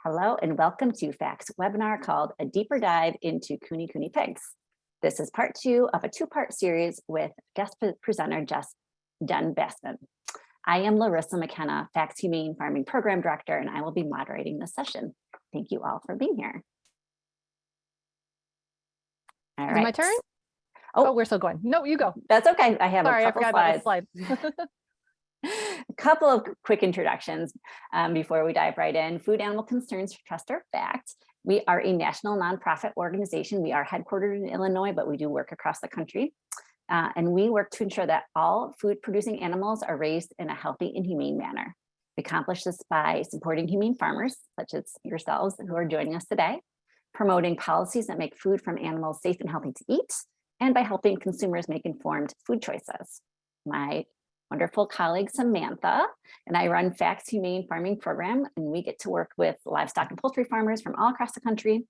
Hello and welcome to FACT's webinar called A Deeper Dive into Kunikuni Pigs. This is part two of a two-part series with guest presenter Jen Bassman. I am Larissa McKenna, FACT's Humane Farming Program Director, and I will be moderating this session. Thank you all for being here. All right. Is it my turn? Oh, we're still going. No, you go. That's okay. I have Sorry, a couple I forgot slides. about the slide. A couple of quick introductions before we dive right in. Food Animal Concerns Trust or FACT. We are a national nonprofit organization. We are headquartered in Illinois, but we do work across the country. And we work to ensure that all food producing animals are raised in a healthy and humane manner. We accomplish this by supporting humane farmers, such as yourselves who are joining us today, promoting policies that make food from animals safe and healthy to eat, and by helping consumers make informed food choices. My wonderful colleague Samantha and I run FACT's Humane Farming Program, and we get to work with livestock and poultry farmers from all across the country.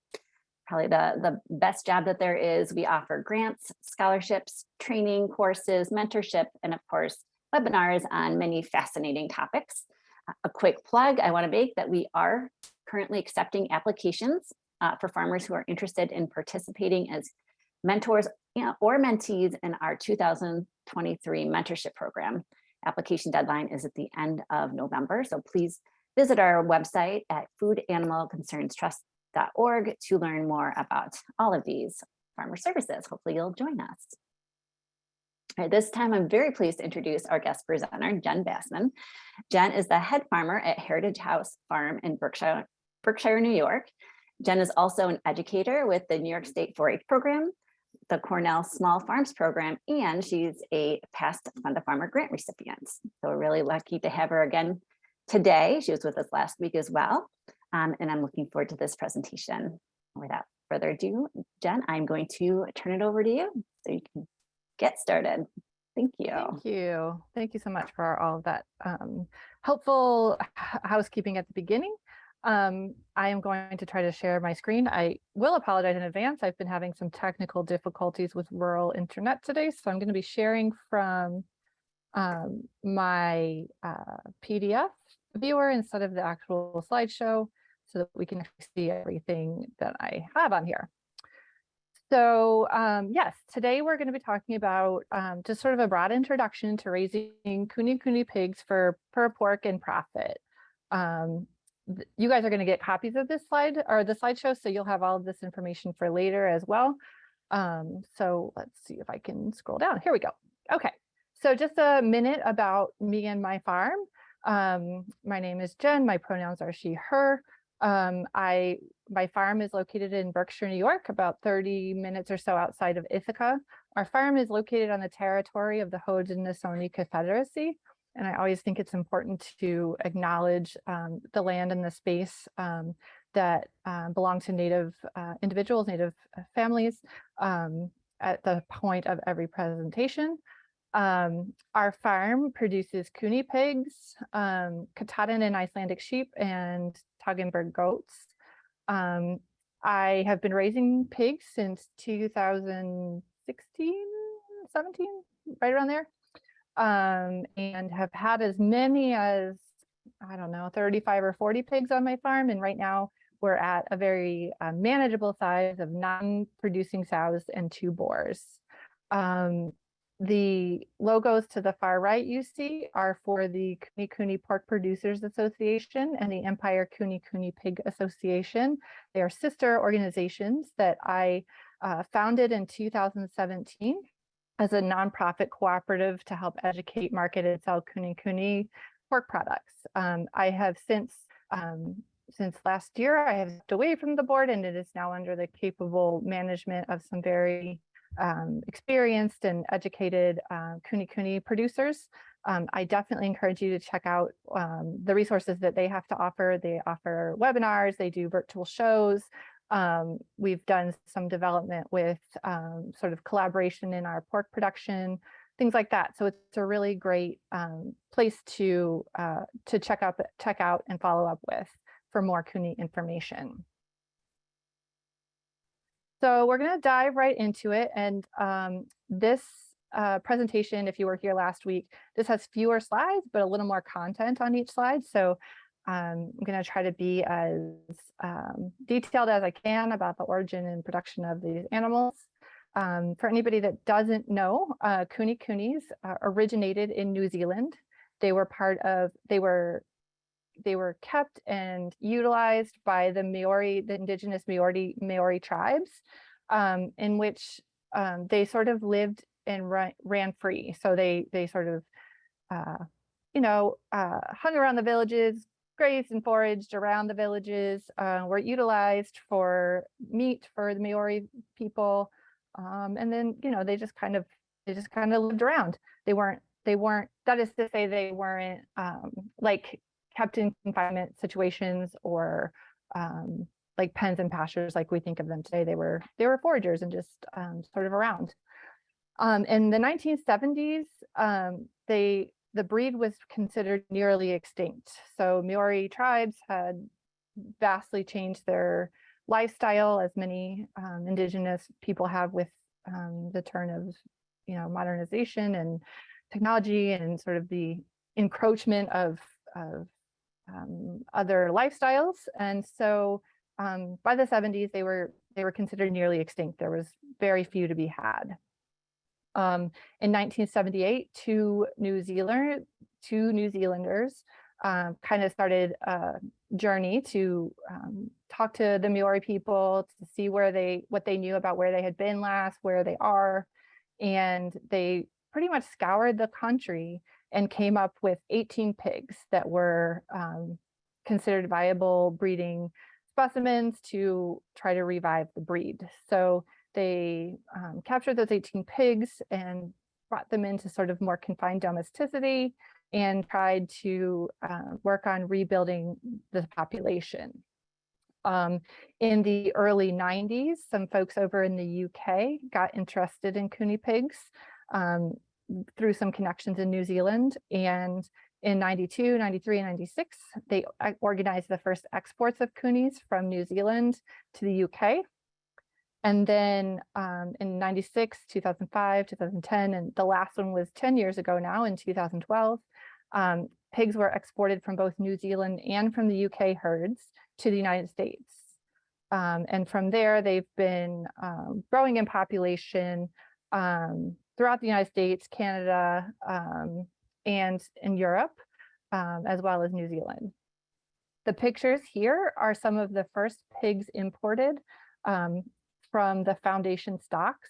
Probably the best job that there is. We offer grants, scholarships, training courses, mentorship, and of course, webinars on many fascinating topics. A quick plug, I want to make that we are currently accepting applications for farmers who are interested in participating as mentors or mentees in our 2023 mentorship program. Application deadline is at the end of November, so please visit our website at foodanimalconcerns.org to learn more about all of these farmer services. Hopefully you'll join us. All right, this time I'm very pleased to introduce our guest presenter, Jen Bassman. Jen is the head farmer at Heritage House Farm in Berkshire, New York. Jen is also an educator with the New York State 4-H program, the Cornell Small Farms program, and she's a past Fund a Farmer grant recipient. So we're really lucky to have her again today. She was with us last week as well. And I'm looking forward to this presentation. Without further ado, Jen, I'm going to turn it over to you so you can get started. Thank you. Thank you. Thank you so much for all of that helpful housekeeping at the beginning. I am going to try to share my screen. I will apologize in advance. I've been having some technical difficulties with rural internet today, so I'm going to be sharing from my PDF viewer instead of the actual slideshow so that we can see everything that I have on here. So yes, today we're going to be talking about just sort of a broad introduction to raising Kunikuni pigs for pork and profit. You guys are going to get copies of this slide or the slideshow, so you'll have all of this information for later as well. So let's see if I can scroll down. Here we go. Okay, so just a minute about me and my farm. My name is Jen. My pronouns are she, her. My farm is located in Berkshire, New York, about 30 minutes or so outside of Ithaca. Our farm is located on the territory of the Haudenosaunee Confederacy. And I always think it's important to acknowledge the land and the space that belong to Native individuals, Native families at the point of every presentation. Our farm produces Kuni pigs, Katahdin and Icelandic sheep, and Toggenburg goats. I have been raising pigs since 2016, 17, right around there. And have had as many as, I don't know, 35 or 40 pigs on my farm. And right now we're at a very manageable size of 9 producing sows and 2 boars. The logos to the far right you see are for the Kunikuni Pork Producers Association and the Empire Kunikuni Pig Association. They are sister organizations that I founded in 2017. As a nonprofit cooperative to help educate, market, and sell Kunikuni pork products. I have since last year, I have stepped away from the board, and it is now under the capable management of some very experienced and educated Kunikuni producers. I definitely encourage you to check out the resources that they have to offer. They offer webinars, they do virtual shows. We've done some development with sort of collaboration in our pork production, things like that. So it's a really great place to check out and follow up with for more Kuni information. So we're going to dive right into it. And this presentation, if you were here last week, this has fewer slides, but a little more content on each slide. So I'm going to try to be as detailed as I can about the origin and production of these animals. For anybody that doesn't know, Kunikunis originated in New Zealand. They were kept and utilized by the Maori, the indigenous Maori tribes, in which they sort of lived and ran free. So they sort of, hung around the villages, grazed and foraged around the villages, were utilized for meat for the Maori people. And then, they just kind of lived around. They weren't, that is to say, they weren't like kept in confinement situations or like pens and pastures like we think of them today. They were foragers and just sort of around. In the 1970s, the breed was considered nearly extinct. So Maori tribes had vastly changed their lifestyle, as many indigenous people have with the turn of modernization and technology and sort of the encroachment of other lifestyles. And so by the 70s, they were considered nearly extinct. There was very few to be had. In 1978, two New Zealanders kind of started a journey to talk to the Maori people to see what they knew about where they had been last, where they are. And they pretty much scoured the country and came up with 18 pigs that were considered viable breeding specimens to try to revive the breed. So they captured those 18 pigs and brought them into sort of more confined domesticity and tried to work on rebuilding the population. In the early 90s, some folks over in the UK got interested in Kuni pigs through some connections in New Zealand. And in 92, 93, and 96, they organized the first exports of Kunis from New Zealand to the UK. And then in 96, 2005, 2010, and the last one was 10 years ago now in 2012, pigs were exported from both New Zealand and from the UK herds to the United States. And from there, they've been growing in population throughout the United States, Canada, and in Europe, as well as New Zealand. The pictures here are some of the first pigs imported from the foundation stocks.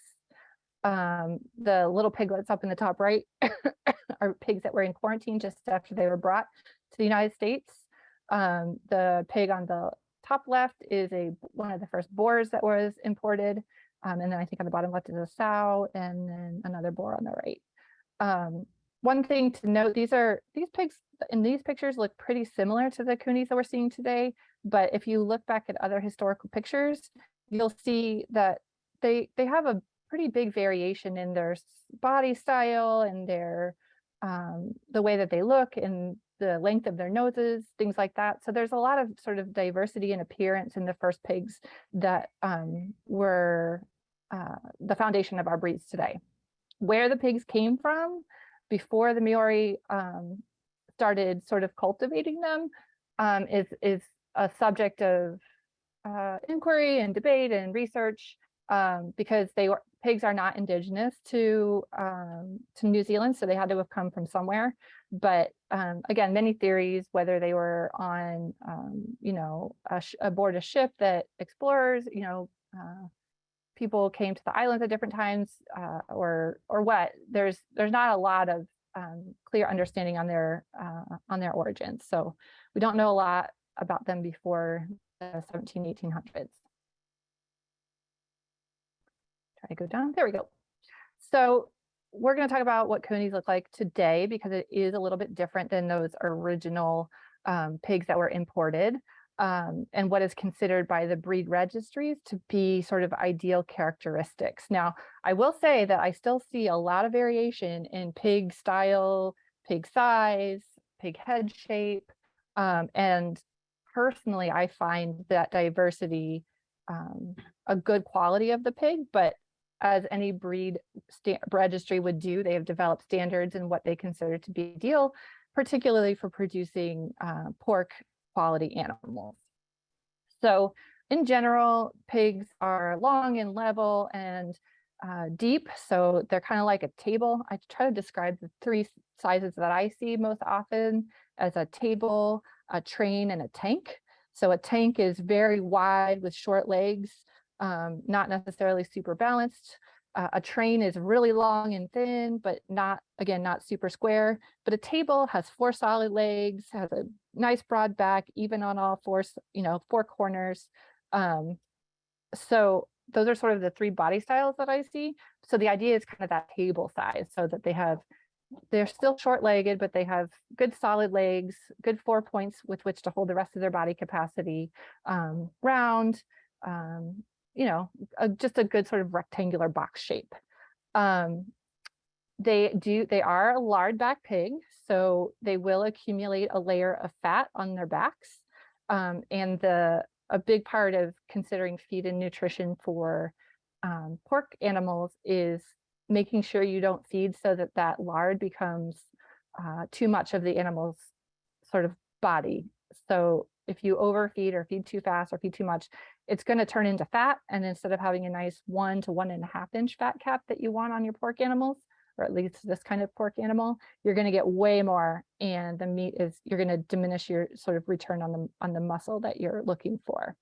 The little piglets up in the top right are pigs that were in quarantine just after they were brought to the United States. The pig on the top left is one of the first boars that was imported. And then I think on the bottom left is a sow and then another boar on the right. One thing to note, these pigs in these pictures look pretty similar to the Kunis that we're seeing today. But if you look back at other historical pictures, you'll see that they have a pretty big variation in their body style and their the way that they look and the length of their noses, things like that. So there's a lot of sort of diversity in appearance in the first pigs that were the foundation of our breeds today. Where the pigs came from before the Maori started sort of cultivating them is a subject of inquiry and debate and research, because pigs are not indigenous to New Zealand, so they had to have come from somewhere. But again, many theories, whether they were on aboard a ship that explorers, people came to the islands at different times, or what. There's not a lot of clear understanding on their origins, so we don't know a lot about them before the 1800s. Try to go down. There we go. So we're going to talk about what Kunis look like today, because it is a little bit different than those original pigs that were imported, and what is considered by the breed registries to be sort of ideal characteristics. Now, I will say that I still see a lot of variation in pig style, pig size, pig head shape, and personally, I find that diversity a good quality of the pig, but as any breed registry would do, they have developed standards in what they consider to be ideal, particularly for producing pork quality animals. So in general, pigs are long and level and deep. So they're kind of like a table. I try to describe the three sizes that I see most often as a table, a train, and a tank. So a tank is very wide with short legs, not necessarily super balanced. A train is really long and thin, but not, again, not super square. But a table has 4 solid legs, has a nice broad back, even on all 4, 4 corners. So those are sort of the 3 body styles that I see. So the idea is kind of that table size, so that they're still short-legged, but they have good solid legs, good 4 points with which to hold the rest of their body capacity, round, just a good sort of rectangular box shape. They are a lard back pig, so they will accumulate a layer of fat on their backs. And a big part of considering feed and nutrition for pork animals is making sure you don't feed so that that lard becomes too much of the animal's sort of body. So if you overfeed or feed too fast or feed too much, it's going to turn into fat. And instead of having a nice 1 to 1.5 inch fat cap that you want on your pork animals, or at least this kind of pork animal, you're going to get way more, and the meat you're going to diminish your sort of return on the muscle that you're looking for.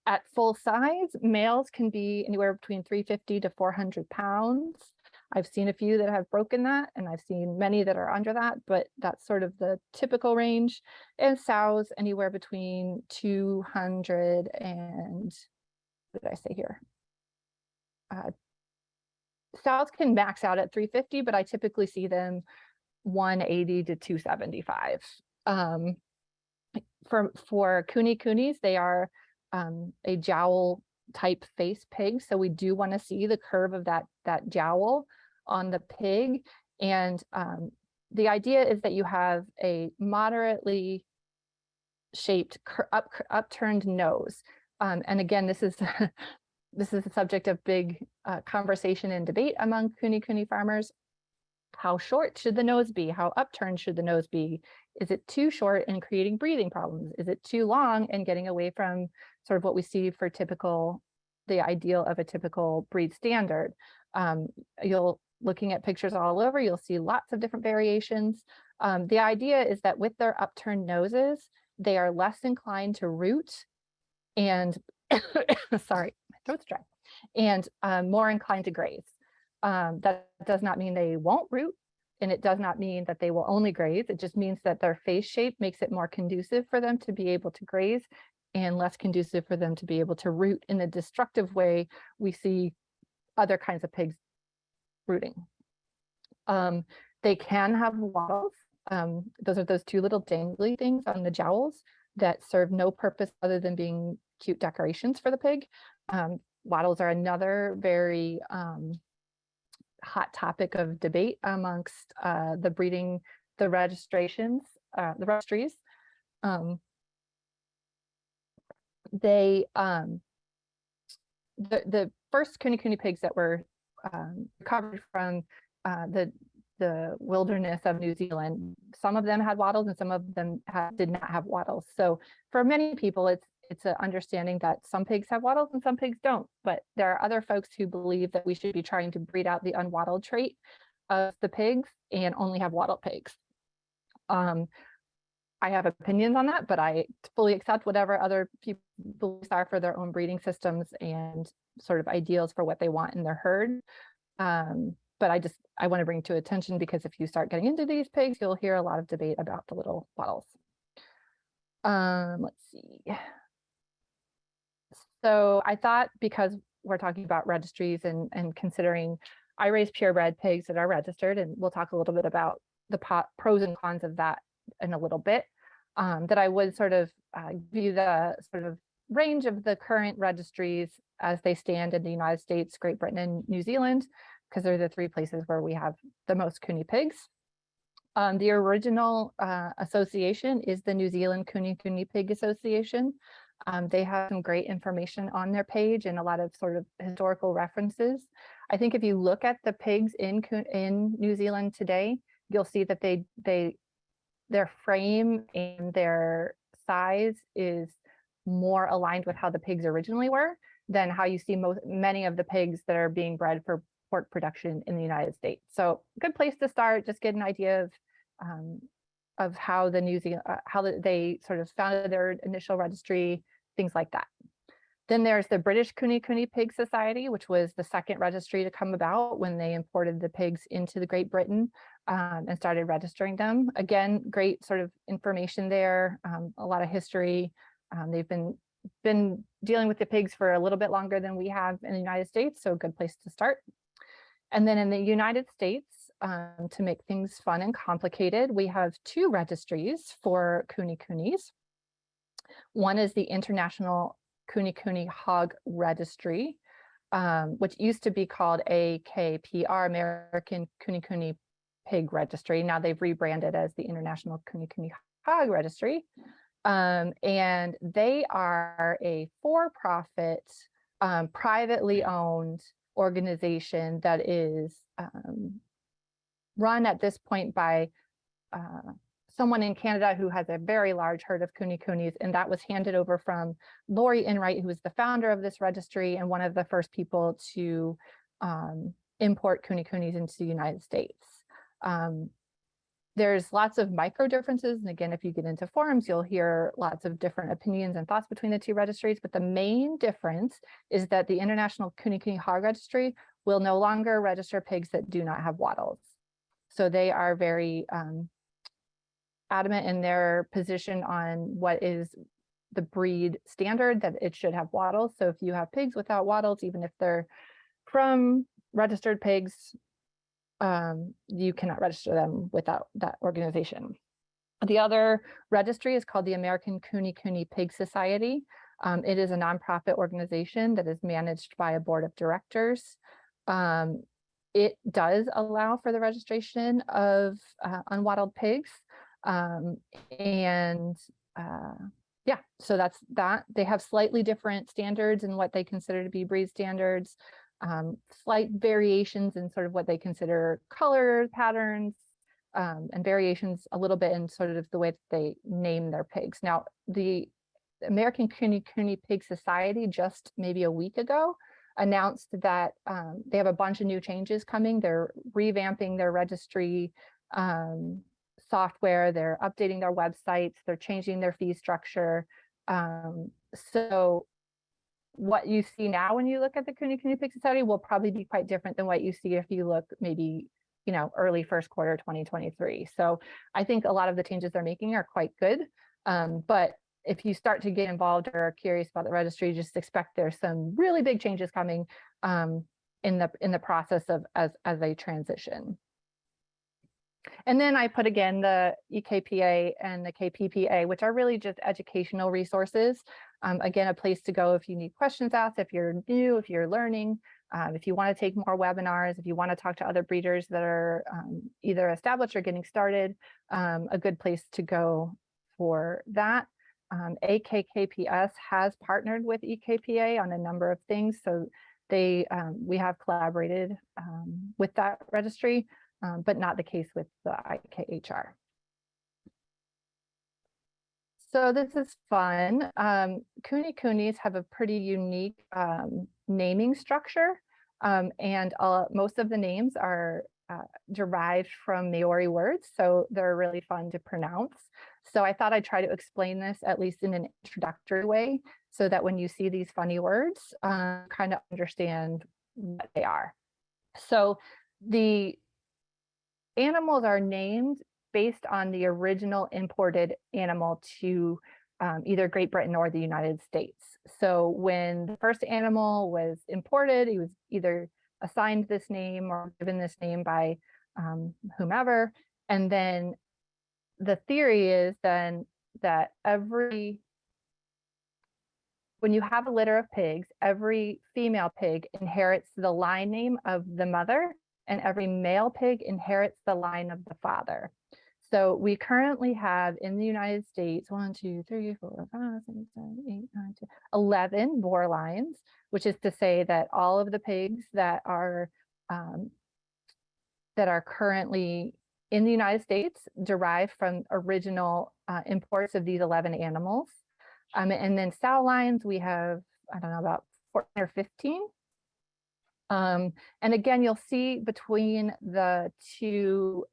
At full size, males can be anywhere between 350 to 400 pounds. I've seen a few that have broken that, and I've seen many that are under that, but that's sort of the typical range. And sows anywhere between 200 and, what did I say here? Sows can max out at 350, but I typically see them 180 to 275. For Kunikunis, they are a jowl type face pig. So we do want to see the curve of that jowl on the pig. And the idea is that you have a moderately shaped upturned nose. And again, this is this is the subject of big conversation and debate among Kunikuni farmers. How short should the nose be? How upturned should the nose be? Is it too short and creating breathing problems? Is it too long and getting away from sort of what we see for the ideal of a typical breed standard? Looking at pictures all over, you'll see lots of different variations. The idea is that with their upturned noses, they are less inclined to root and, sorry, my throat's dry, and more inclined to graze. That does not mean they won't root, and it does not mean that they will only graze. It just means that their face shape makes it more conducive for them to be able to graze and less conducive for them to be able to root in the destructive way we see other kinds of pigs rooting. They can have wattles. Those are those 2 little dangly things on the jowls that serve no purpose other than being cute decorations for the pig. Wattles are another very hot topic of debate amongst the registries. The first Kunikuni pigs that were recovered from the wilderness of New Zealand, some of them had wattles and some of them did not have wattles. So for many people, it's an understanding that some pigs have wattles and some pigs don't. But there are other folks who believe that we should be trying to breed out the unwattled trait of the pigs and only have wattled pigs. I have opinions on that, but I fully accept whatever other people's beliefs are for their own breeding systems and sort of ideals for what they want in their herd. But I want to bring to attention, because if you start getting into these pigs, you'll hear a lot of debate about the little wattles. Let's see. So I thought, because we're talking about registries and considering, I raise purebred pigs that are registered, and we'll talk a little bit about the pros and cons of that in a little bit, that I would sort of view the sort of range of the current registries as they stand in the United States, Great Britain, and New Zealand, because they're the 3 places where we have the most Kuni pigs. The original association is the New Zealand Kunikuni Pig Association. They have some great information on their page and a lot of sort of historical references. I think if you look at the pigs in New Zealand today, you'll see that their frame and their size is more aligned with how the pigs originally were than how you see many of the pigs that are being bred for pork production in the United States. So good place to start, just get an idea of how the New Zealand, how they sort of founded their initial registry, things like that. Then there's the British Kunekune Pig Society, which was the second registry to come about when they imported the pigs into the Great Britain and started registering them. Again, great sort of information there, a lot of history. They've been dealing with the pigs for a little bit longer than we have in the United States, so a good place to start. And then in the United States, to make things fun and complicated, we have two registries for Kunikunis. One is the International Kunikuni Hog Registry, which used to be called AKPR, American Kunikuni Pig Registry. Now they've rebranded as the International Kunikuni Hog Registry. And they are a for-profit, privately owned organization that is run at this point by someone in Canada who has a very large herd of kunikunis, and that was handed over from Lori Enright, who was the founder of this registry and one of the first people to import kunikunis into the United States. There's lots of micro differences, and again, if you get into forums, you'll hear lots of different opinions and thoughts between the two registries, but the main difference is that the International Kunikuni Hog Registry will no longer register pigs that do not have wattles. So they are very adamant in their position on what is the breed standard, that it should have wattles. So if you have pigs without wattles, even if they're from registered pigs, you cannot register them without that organization. The other registry is called the American Kunikuni Pig Society. It is a nonprofit organization that is managed by a board of directors. It does allow for the registration of unwattled pigs. Yeah, so that's that. They have slightly different standards in what they consider to be breed standards, slight variations in sort of what they consider color patterns, and variations a little bit in sort of the way that they name their pigs. Now, the American Kunikuni Pig Society just maybe a week ago announced that they have a bunch of new changes coming. They're revamping their registry software, they're updating their websites, they're changing their fee structure. So what you see now when you look at the Kunekune Pig Society will probably be quite different than what you see if you look maybe, you know, early first quarter 2023. So I think a lot of the changes they're making are quite good. But if you start to get involved or are curious about the registry, just expect there's some really big changes coming in the process of as they transition. And then I put again the EKPA and the KPPA, which are really just educational resources. Again, a place to go if you need questions asked, if you're new, if you're learning, if you want to take more webinars, if you want to talk to other breeders that are either established or getting started, a good place to go for that. AKKPS has partnered with EKPA on a number of things, so we have collaborated with that registry. But not the case with the IKHR. So this is fun. Kunikunis have a pretty unique naming structure, and most of the names are derived from Maori words, so they're really fun to pronounce. So I thought I'd try to explain this at least in an introductory way, so that when you see these funny words, kind of understand what they are. So the animals are named based on the original imported animal to either Great Britain or the United States. So when the first animal was imported, he was either assigned this name or given this name by whomever. And then the theory is then that when you have a litter of pigs, every female pig inherits the line name of the mother, and every male pig inherits the line of the father. So we currently have in the United States 11 boar lines, which is to say that all of the pigs that are currently in the United States derived from original imports of these 11 animals. And then sow lines, we have, I don't know, about 14 or 15. And again, you'll see between the two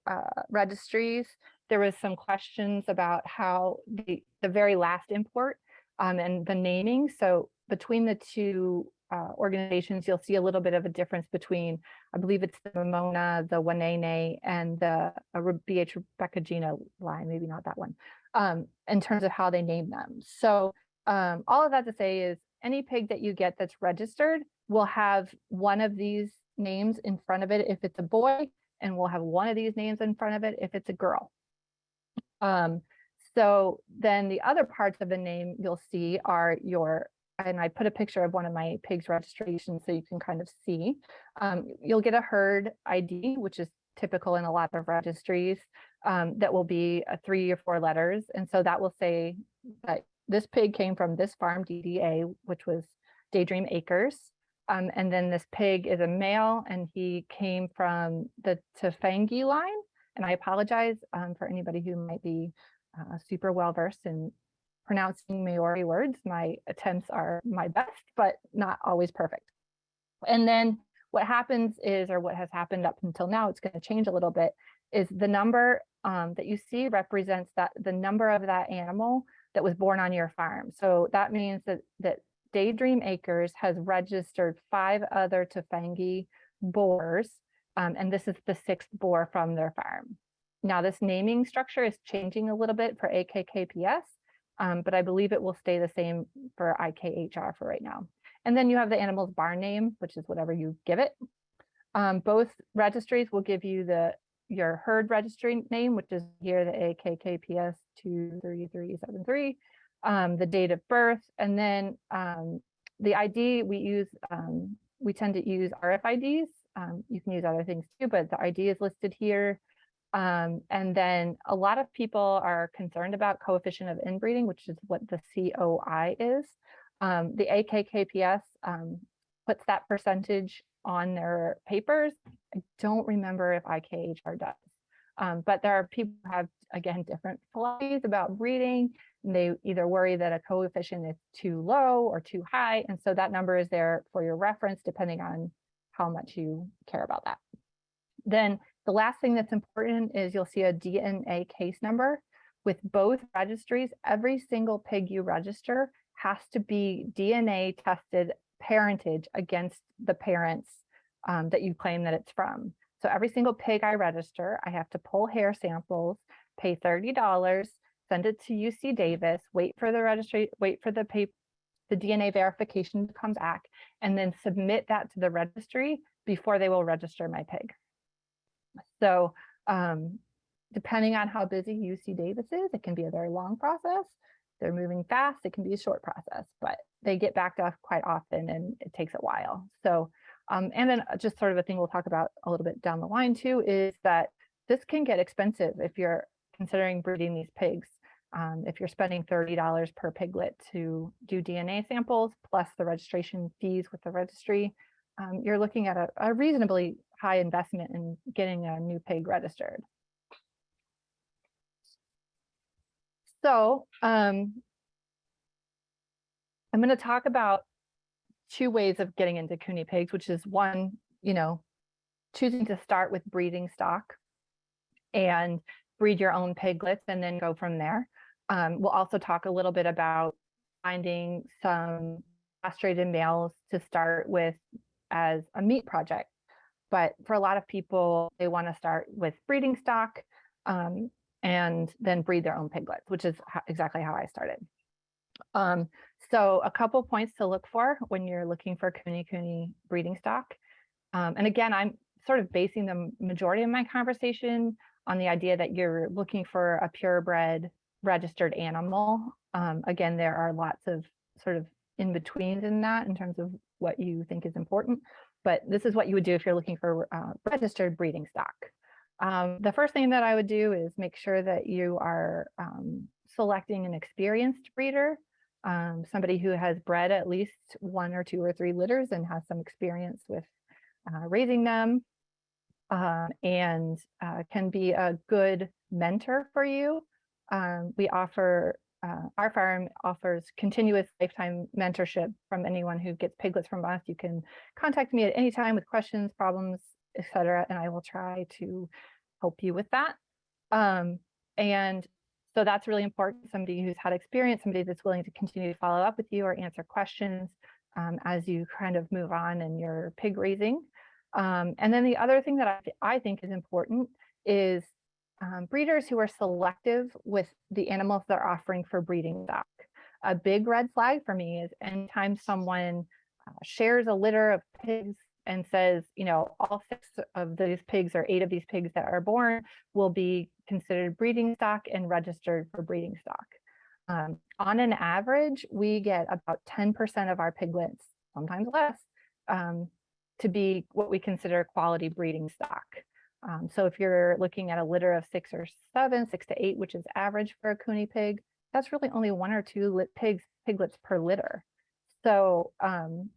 registries, there was some questions about how the very last import and the naming. So between the two organizations, you'll see a little bit of a difference between, I believe it's the Momona, the Wanene, and the BH Rebecca line, maybe not that one, in terms of how they name them. So all of that to say is any pig that you get that's registered will have one of these names in front of it if it's a boy, and we'll have one of these names in front of it if it's a girl. So then the other parts of the name you'll see are your, and I put a picture of one of my pigs registration so you can kind of see. You'll get a herd ID, which is typical in a lot of registries, that will be 3 or 4 letters. And so that will say that this pig came from this farm, DDA, which was Daydream Acres. And then this pig is a male, and he came from the Tafanghi line. And I apologize for anybody who might be super well versed in pronouncing Maori words. My attempts are my best, but not always perfect. And then what happens is, or what has happened up until now, it's going to change a little bit, is the number that you see represents that the number of that animal that was born on your farm. So that means that Daydream Acres has registered 5 other Tafanghi boars, and this is the 6th boar from their farm. Now, this naming structure is changing a little bit for AKKPS, but I believe it will stay the same for IKHR for right now. And then you have the animal's barn name, which is whatever you give it. Both registries will give you your herd registry name, which is here, the AKKPS 23373, the date of birth, and then the ID we use, we tend to use RFIDs. You can use other things too, but the ID is listed here. And then a lot of people are concerned about coefficient of inbreeding, which is what the COI is. The AKKPS puts that percentage on their papers. I don't remember if IKHR does, but there are people who have, again, different philosophies about breeding. And they either worry that a coefficient is too low or too high. And so that number is there for your reference, depending on how much you care about that. Then the last thing that's important is you'll see a DNA case number. With both registries, every single pig you register has to be DNA tested parentage against the parents that you claim that it's from. So every single pig I register, I have to pull hair samples, pay $30, send it to UC Davis, wait for the registry, wait for the DNA verification to come back, and then submit that to the registry before they will register my pig. So depending on how busy UC Davis is, it can be a very long process. They're moving fast, it can be a short process, but they get back to us quite often and it takes a while. So, and then just sort of a thing we'll talk about a little bit down the line too, is that this can get expensive if you're considering breeding these pigs. If you're spending $30 per piglet to do DNA samples, plus the registration fees with the registry, you're looking at a reasonably high investment in getting a new pig registered. So I'm going to talk about 2 ways of getting into Kune pigs, which is one, choosing to start with breeding stock and breed your own piglets and then go from there. We'll also talk a little bit about finding some castrated males to start with as a meat project. But for a lot of people, they want to start with breeding stock and then breed their own piglets, which is exactly how I started. So a couple points to look for when you're looking for Kunekune breeding stock. And again, I'm sort of basing the majority of my conversation on the idea that you're looking for a purebred registered animal. Again, there are lots of sort of in-betweens in that in terms of what you think is important, but this is what you would do if you're looking for registered breeding stock. The first thing that I would do is make sure that you are selecting an experienced breeder, somebody who has bred at least 1 or 2 or 3 litters and has some experience with raising them. and can be a good mentor for you. We offer, our farm offers continuous lifetime mentorship from anyone who gets piglets from us. You can contact me at any time with questions, problems, etc., and I will try to help you with that. And so that's really important. Somebody who's had experience, somebody that's willing to continue to follow up with you or answer questions as you kind of move on in your pig raising. And then the other thing that I think is important is breeders who are selective with the animals they're offering for breeding stock. A big red flag for me is anytime someone shares a litter of pigs and says, you know, all 6 of these pigs or 8 of these pigs that are born will be considered breeding stock and registered for breeding stock. On an average, we get about 10% of our piglets, sometimes less, to be what we consider quality breeding stock. So if you're looking at a litter of 6 or 7, 6 to 8, which is average for a Kuni pig, that's really only 1 or 2 piglets per litter. So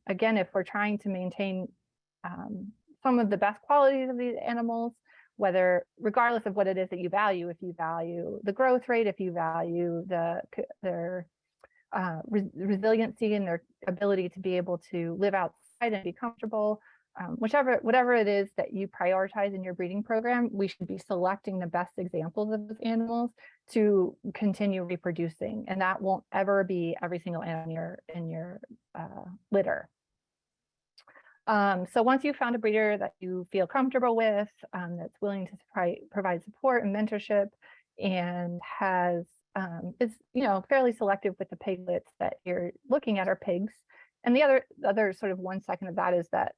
again, if we're trying to maintain some of the best qualities of these animals, whether regardless of what it is that you value, if you value the growth rate, if you value their resiliency and their ability to be able to live outside and be comfortable, whatever it is that you prioritize in your breeding program, we should be selecting the best examples of those animals to continue reproducing, and that won't ever be every single animal in your litter. So once you've found a breeder that you feel comfortable with, that's willing to provide support and mentorship, and is fairly selective with the piglets that you're looking at are pigs. And the other sort of 1 second of that is that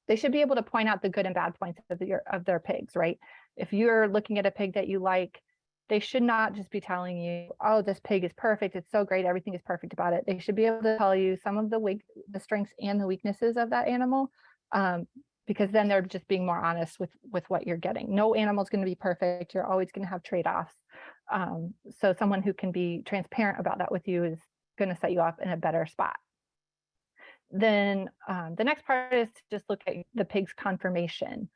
they should be able to point out the good and bad points of their pigs, right? If you're looking at a pig that you like, they should not just be telling you, oh, this pig is perfect, it's so great, everything is perfect about it. They should be able to tell you some of the strengths and the weaknesses of that animal, because then they're just being more honest with what you're getting. No animal is going to be perfect. You're always going to have trade-offs. So someone who can be transparent about that with you is going to set you up in a better spot. Then the next part is to just look at the pig's conformation.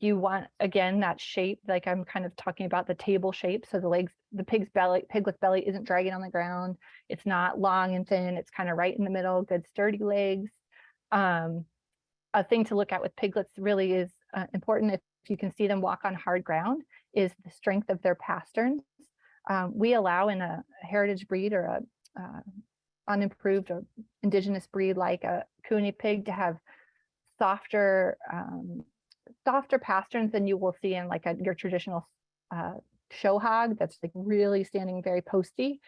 You want, again, that shape, like I'm kind of talking about the table shape. So the piglet's belly isn't dragging on the ground. It's not long and thin. It's kind of right in the middle, good sturdy legs. A thing to look at with piglets really is important, if you can see them walk on hard ground, is the strength of their pasterns. We allow in a heritage breed or a unimproved or indigenous breed like a Kuni pig to have softer pasterns than you will see in like your traditional show hog that's like really standing very posty.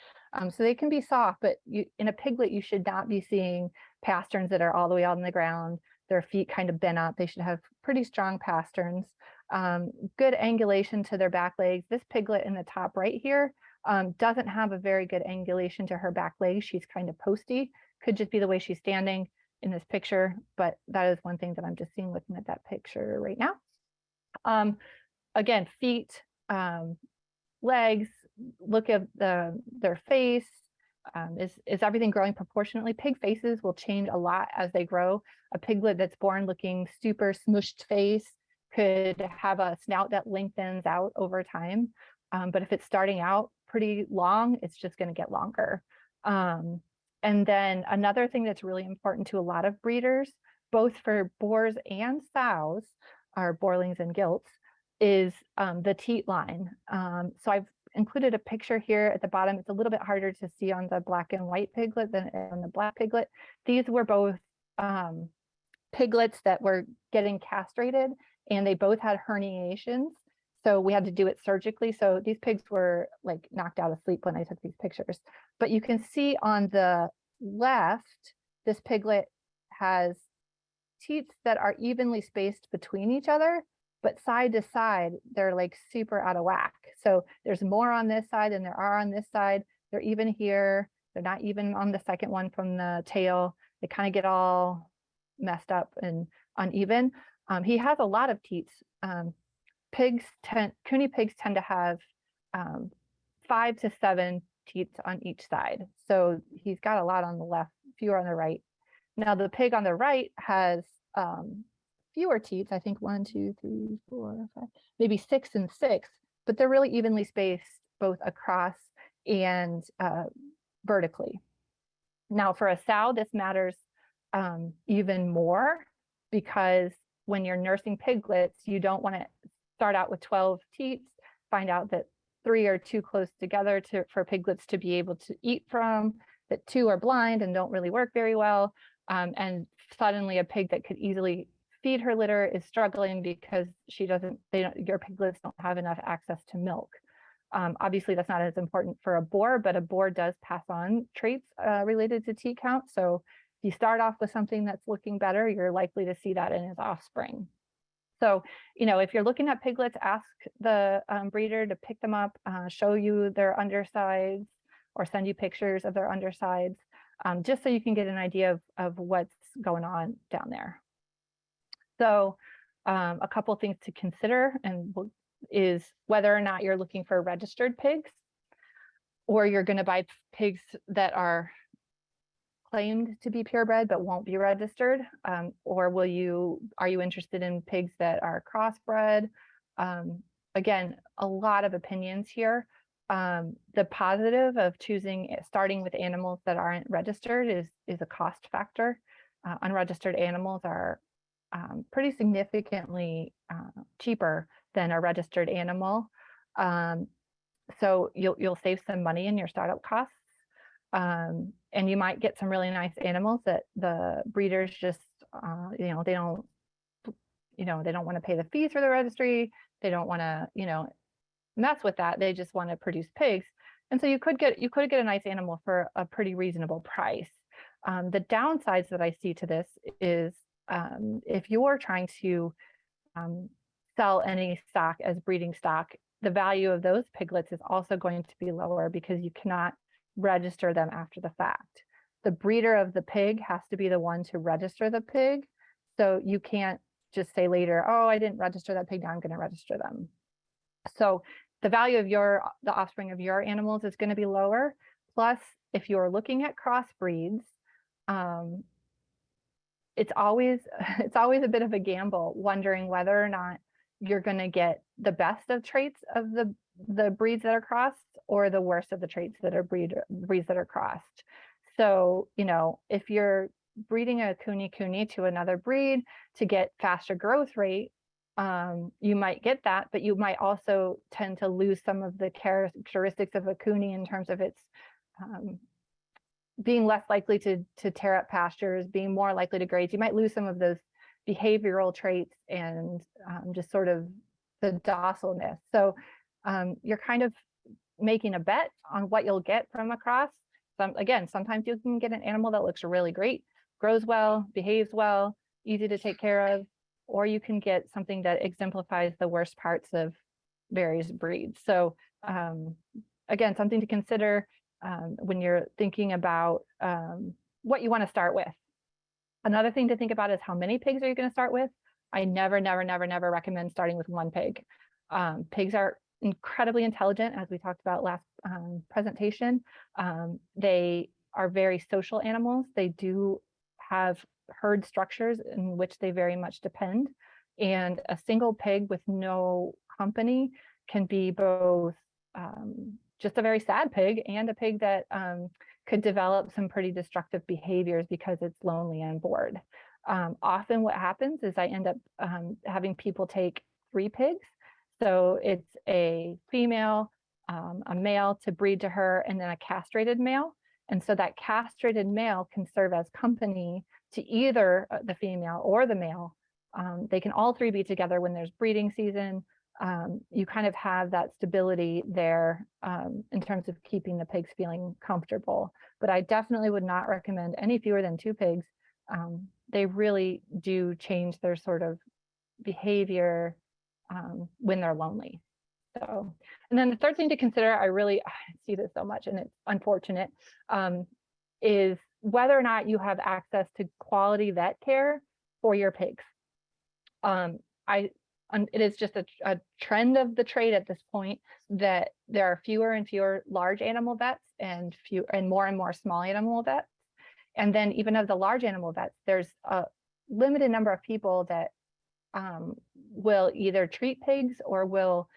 So they can be soft, but in a piglet, you should not be seeing pasterns that are all the way out on the ground, their feet kind of bent up. They should have pretty strong pasterns, good angulation to their back legs. This piglet in the top right here doesn't have a very good angulation to her back legs. She's kind of posty, could just be the way she's standing in this picture, but that is one thing that I'm just seeing looking at that picture right now. Again, feet, legs, look at their face. Is everything growing proportionately? Pig faces will change a lot as they grow. A piglet that's born looking super smushed face could have a snout that lengthens out over time. But if it's starting out pretty long, it's just going to get longer. And then another thing that's really important to a lot of breeders, both for boars and sows, or boarlings and gilts, is the teat line. So I've included a picture here at the bottom. It's a little bit harder to see on the black and white piglet than on the black piglet. These were both piglets that were getting castrated, and they both had herniations. So we had to do it surgically. So these pigs were like knocked out of sleep when I took these pictures. But you can see on the left, this piglet has teats that are evenly spaced between each other, but side to side, they're like super out of whack. So there's more on this side than there are on this side. They're even here. They're not even on the second one from the tail. They kind of get all messed up and uneven. He has a lot of teats. Kuni pigs tend to have 5 to 7 teats on each side. So he's got a lot on the left, fewer on the right. Now the pig on the right has fewer teats. I think 1, 2, 3, 4, 5, maybe 6 and 6, but they're really evenly spaced both across and vertically. Now for a sow, this matters even more, because when you're nursing piglets, you don't want to start out with 12 teats, find out that 3 are too close together for piglets to be able to eat from, that 2 are blind and don't really work very well. And suddenly a pig that could easily feed her litter is struggling because your piglets don't have enough access to milk. Obviously, that's not as important for a boar, but a boar does pass on traits related to teat count. So if you start off with something that's looking better, you're likely to see that in his offspring. So, if you're looking at piglets, ask the breeder to pick them up, show you their undersides, or send you pictures of their undersides, just so you can get an idea of what's going on down there. So a couple things to consider is whether or not you're looking for registered pigs, or you're going to buy pigs that are claimed to be purebred but won't be registered, or are you interested in pigs that are crossbred? Again, a lot of opinions here. The positive of starting with animals that aren't registered is a cost factor. Unregistered animals are pretty significantly cheaper than a registered animal. So you'll save some money in your startup costs. And you might get some really nice animals that the breeders just, they don't want to pay the fees for the registry. They don't want to, mess with that. They just want to produce pigs. And so you could get a nice animal for a pretty reasonable price. The downsides that I see to this is if you're trying to sell any stock as breeding stock, the value of those piglets is also going to be lower because you cannot register them after the fact. The breeder of the pig has to be the one to register the pig. So you can't just say later, oh, I didn't register that pig, now I'm going to register them. So the value of the offspring of your animals is going to be lower. Plus, if you're looking at crossbreeds, it's always a bit of a gamble, wondering whether or not you're going to get the best of traits of the breeds that are crossed, or the worst of the traits that are breeds that are crossed. So, if you're breeding a Kunikuni to another breed to get faster growth rate, you might get that, but you might also tend to lose some of the characteristics of a Kuni in terms of its being less likely to tear up pastures, being more likely to graze. You might lose some of those behavioral traits and just sort of the docileness. So you're kind of making a bet on what you'll get from a cross. Sometimes you can get an animal that looks really great, grows well, behaves well, easy to take care of, or you can get something that exemplifies the worst parts of various breeds. So again, something to consider when you're thinking about what you want to start with. Another thing to think about is how many pigs are you going to start with? I never recommend starting with one pig. Pigs are incredibly intelligent, as we talked about last presentation. They are very social animals. They do have herd structures in which they very much depend. And a single pig with no company can be both just a very sad pig and a pig that could develop some pretty destructive behaviors because it's lonely and bored. Often what happens is I end up having people take 3 pigs. So it's a female, a male to breed to her, and then a castrated male. And so that castrated male can serve as company to either the female or the male. They can all 3 be together when there's breeding season. You kind of have that stability there in terms of keeping the pigs feeling comfortable. But I definitely would not recommend any fewer than 2 pigs. They really do change their sort of behavior when they're lonely. So, and then the third thing to consider, I see this so much and it's unfortunate, is whether or not you have access to quality vet care for your pigs. It is just a trend of the trade at this point that there are fewer and fewer large animal vets and more small animal vets. And then even of the large animal vets, there's a limited number of people that will either treat pigs or will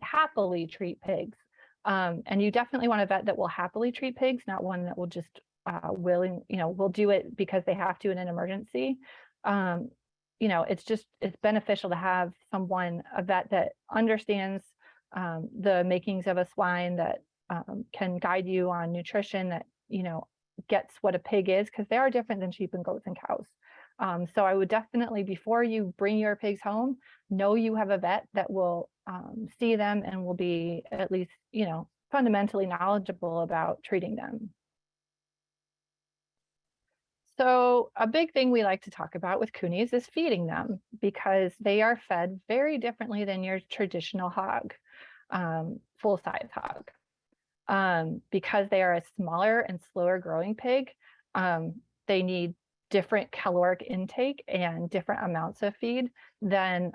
happily treat pigs. And you definitely want a vet that will happily treat pigs, not one that will just will do it because they have to in an emergency. It's beneficial to have a vet that understands the makings of a swine, that can guide you on nutrition, that gets what a pig is, because they are different than sheep and goats and cows. So I would definitely, before you bring your pigs home, know you have a vet that will see them and will be at least fundamentally knowledgeable about treating them. So a big thing we like to talk about with kunis is feeding them, because they are fed very differently than your traditional hog, full-size hog. Because they are a smaller and slower growing pig, they need different caloric intake and different amounts of feed than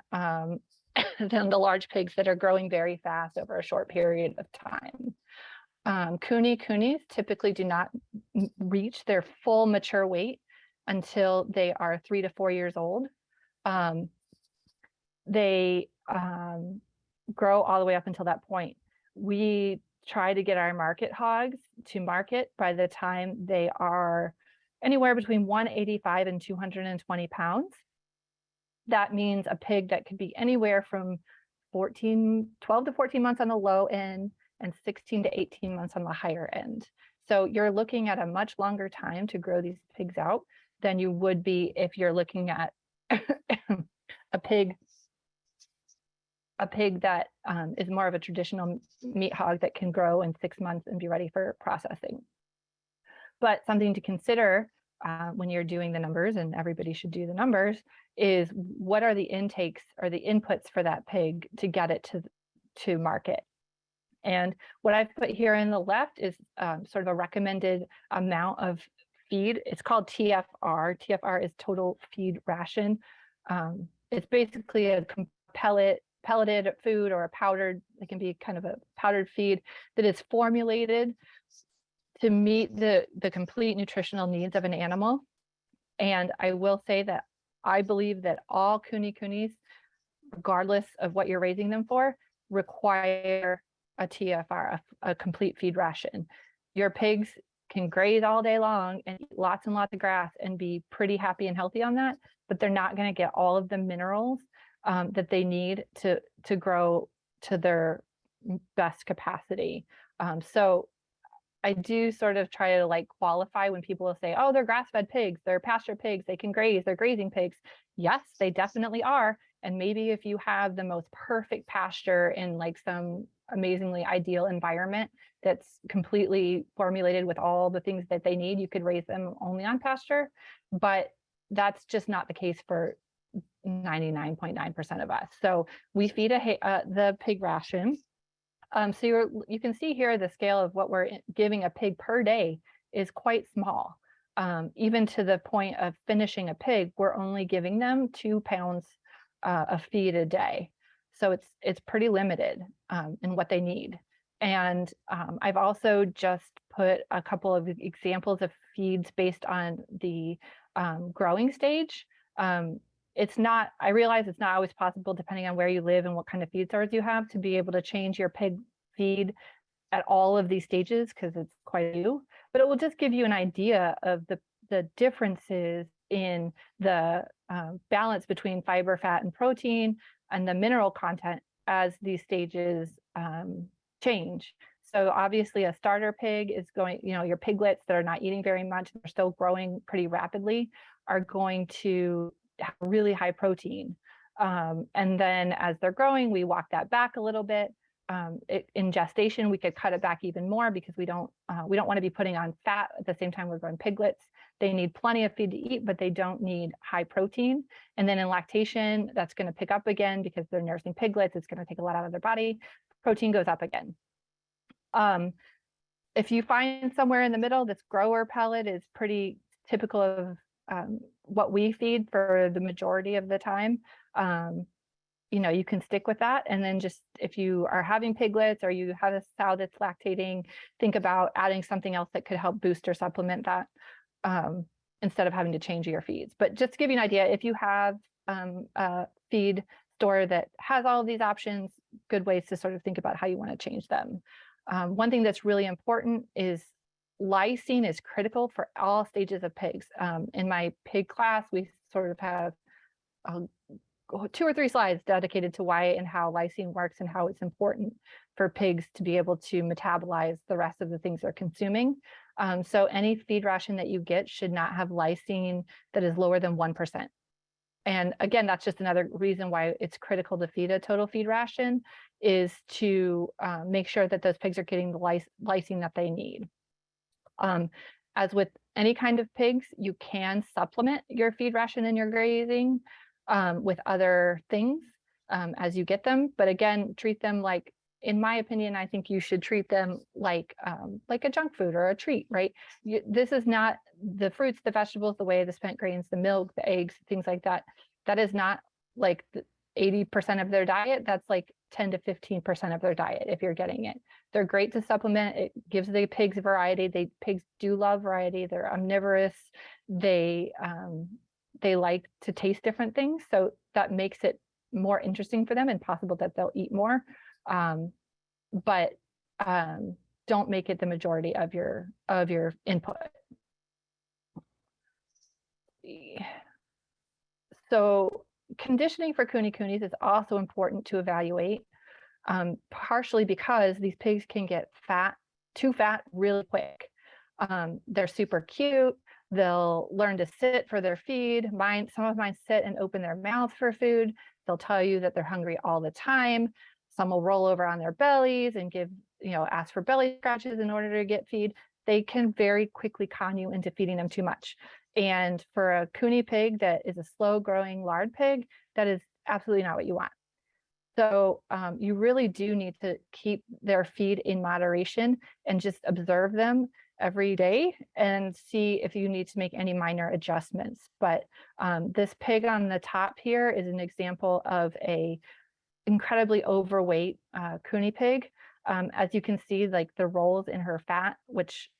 than the large pigs that are growing very fast over a short period of time. Kunikunis typically do not reach their full mature weight until they are 3 to 4 years old. They grow all the way up until that point. We try to get our market hogs to market by the time they are anywhere between 185 and 220 pounds. That means a pig that could be anywhere from 12 to 14 months on the low end and 16 to 18 months on the higher end. So you're looking at a much longer time to grow these pigs out than you would be if you're looking at a pig that is more of a traditional meat hog that can grow in 6 months and be ready for processing. But something to consider when you're doing the numbers, and everybody should do the numbers, is what are the intakes or the inputs for that pig to get it to market. And what I've put here in the left is sort of a recommended amount of feed. It's called TFR. TFR is total feed ration. It's basically a pelleted food or a powdered, it can be kind of a powdered feed that is formulated to meet the complete nutritional needs of an animal. And I will say that I believe that all kunikunis, regardless of what you're raising them for, require a TFR, a complete feed ration. Your pigs can graze all day long and eat lots and lots of grass and be pretty happy and healthy on that, but they're not going to get all of the minerals that they need to grow to their best capacity. So I do sort of try to qualify when people will say, oh, they're grass-fed pigs, they're pasture pigs, they can graze, they're grazing pigs. Yes, they definitely are. And maybe if you have the most perfect pasture in some amazingly ideal environment that's completely formulated with all the things that they need, you could raise them only on pasture. But that's just not the case for 99.9% of us. So we feed the pig ration. So you can see here the scale of what we're giving a pig per day is quite small. Even to the point of finishing a pig, we're only giving them 2 pounds of feed a day. So it's pretty limited in what they need. And I've also just put a couple of examples of feeds based on the growing stage. I realize it's not always possible, depending on where you live and what kind of feed stores you have, to be able to change your pig feed at all of these stages, because it's quite new, but it will just give you an idea of the differences in the balance between fiber, fat, and protein, and the mineral content as these stages change. So obviously a starter pig is going, your piglets that are not eating very much, they're still growing pretty rapidly, are going to have really high protein. And then as they're growing, we walk that back a little bit. In gestation, we could cut it back even more, because we don't want to be putting on fat at the same time we're growing piglets. They need plenty of feed to eat, but they don't need high protein. And then in lactation, that's going to pick up again, because they're nursing piglets. It's going to take a lot out of their body. Protein goes up again. If you find somewhere in the middle, this grower pellet is pretty typical of what we feed for the majority of the time. You can stick with that. And then just if you are having piglets or you have a sow that's lactating, think about adding something else that could help boost or supplement that instead of having to change your feeds. But just to give you an idea, if you have feed store that has all of these options, good ways to sort of think about how you want to change them. One thing that's really important is lysine is critical for all stages of pigs. In my pig class, we sort of have 2 or 3 slides dedicated to why and how lysine works and how it's important for pigs to be able to metabolize the rest of the things they're consuming. So any feed ration that you get should not have lysine that is lower than 1%. And again, that's just another reason why it's critical to feed a total feed ration, is to make sure that those pigs are getting the lysine that they need. As with any kind of pigs, you can supplement your feed ration and your grazing with other things as you get them. But again, treat them like, in my opinion, I think you should treat them like a junk food or a treat, right? This is not the fruits, the vegetables, the whey, the spent grains, the milk, the eggs, things like that. That is not like 80% of their diet. That's like 10 to 15% of their diet if you're getting it. They're great to supplement. It gives the pigs variety. Pigs do love variety. They're omnivorous. They like to taste different things. So that makes it more interesting for them and possible that they'll eat more. But don't make it the majority of your input. So conditioning for kunikunis is also important to evaluate, partially because these pigs can get too fat really quick. They're super cute. They'll learn to sit for their feed. Some of mine sit and open their mouth for food. They'll tell you that they're hungry all the time. Some will roll over on their bellies and ask for belly scratches in order to get feed. They can very quickly con you into feeding them too much. And for a kuni pig that is a slow growing lard pig, that is absolutely not what you want. So you really do need to keep their feed in moderation and just observe them every day and see if you need to make any minor adjustments. But this pig on the top here is an example of a incredibly overweight kuni pig. As you can see, like the rolls in her fat, which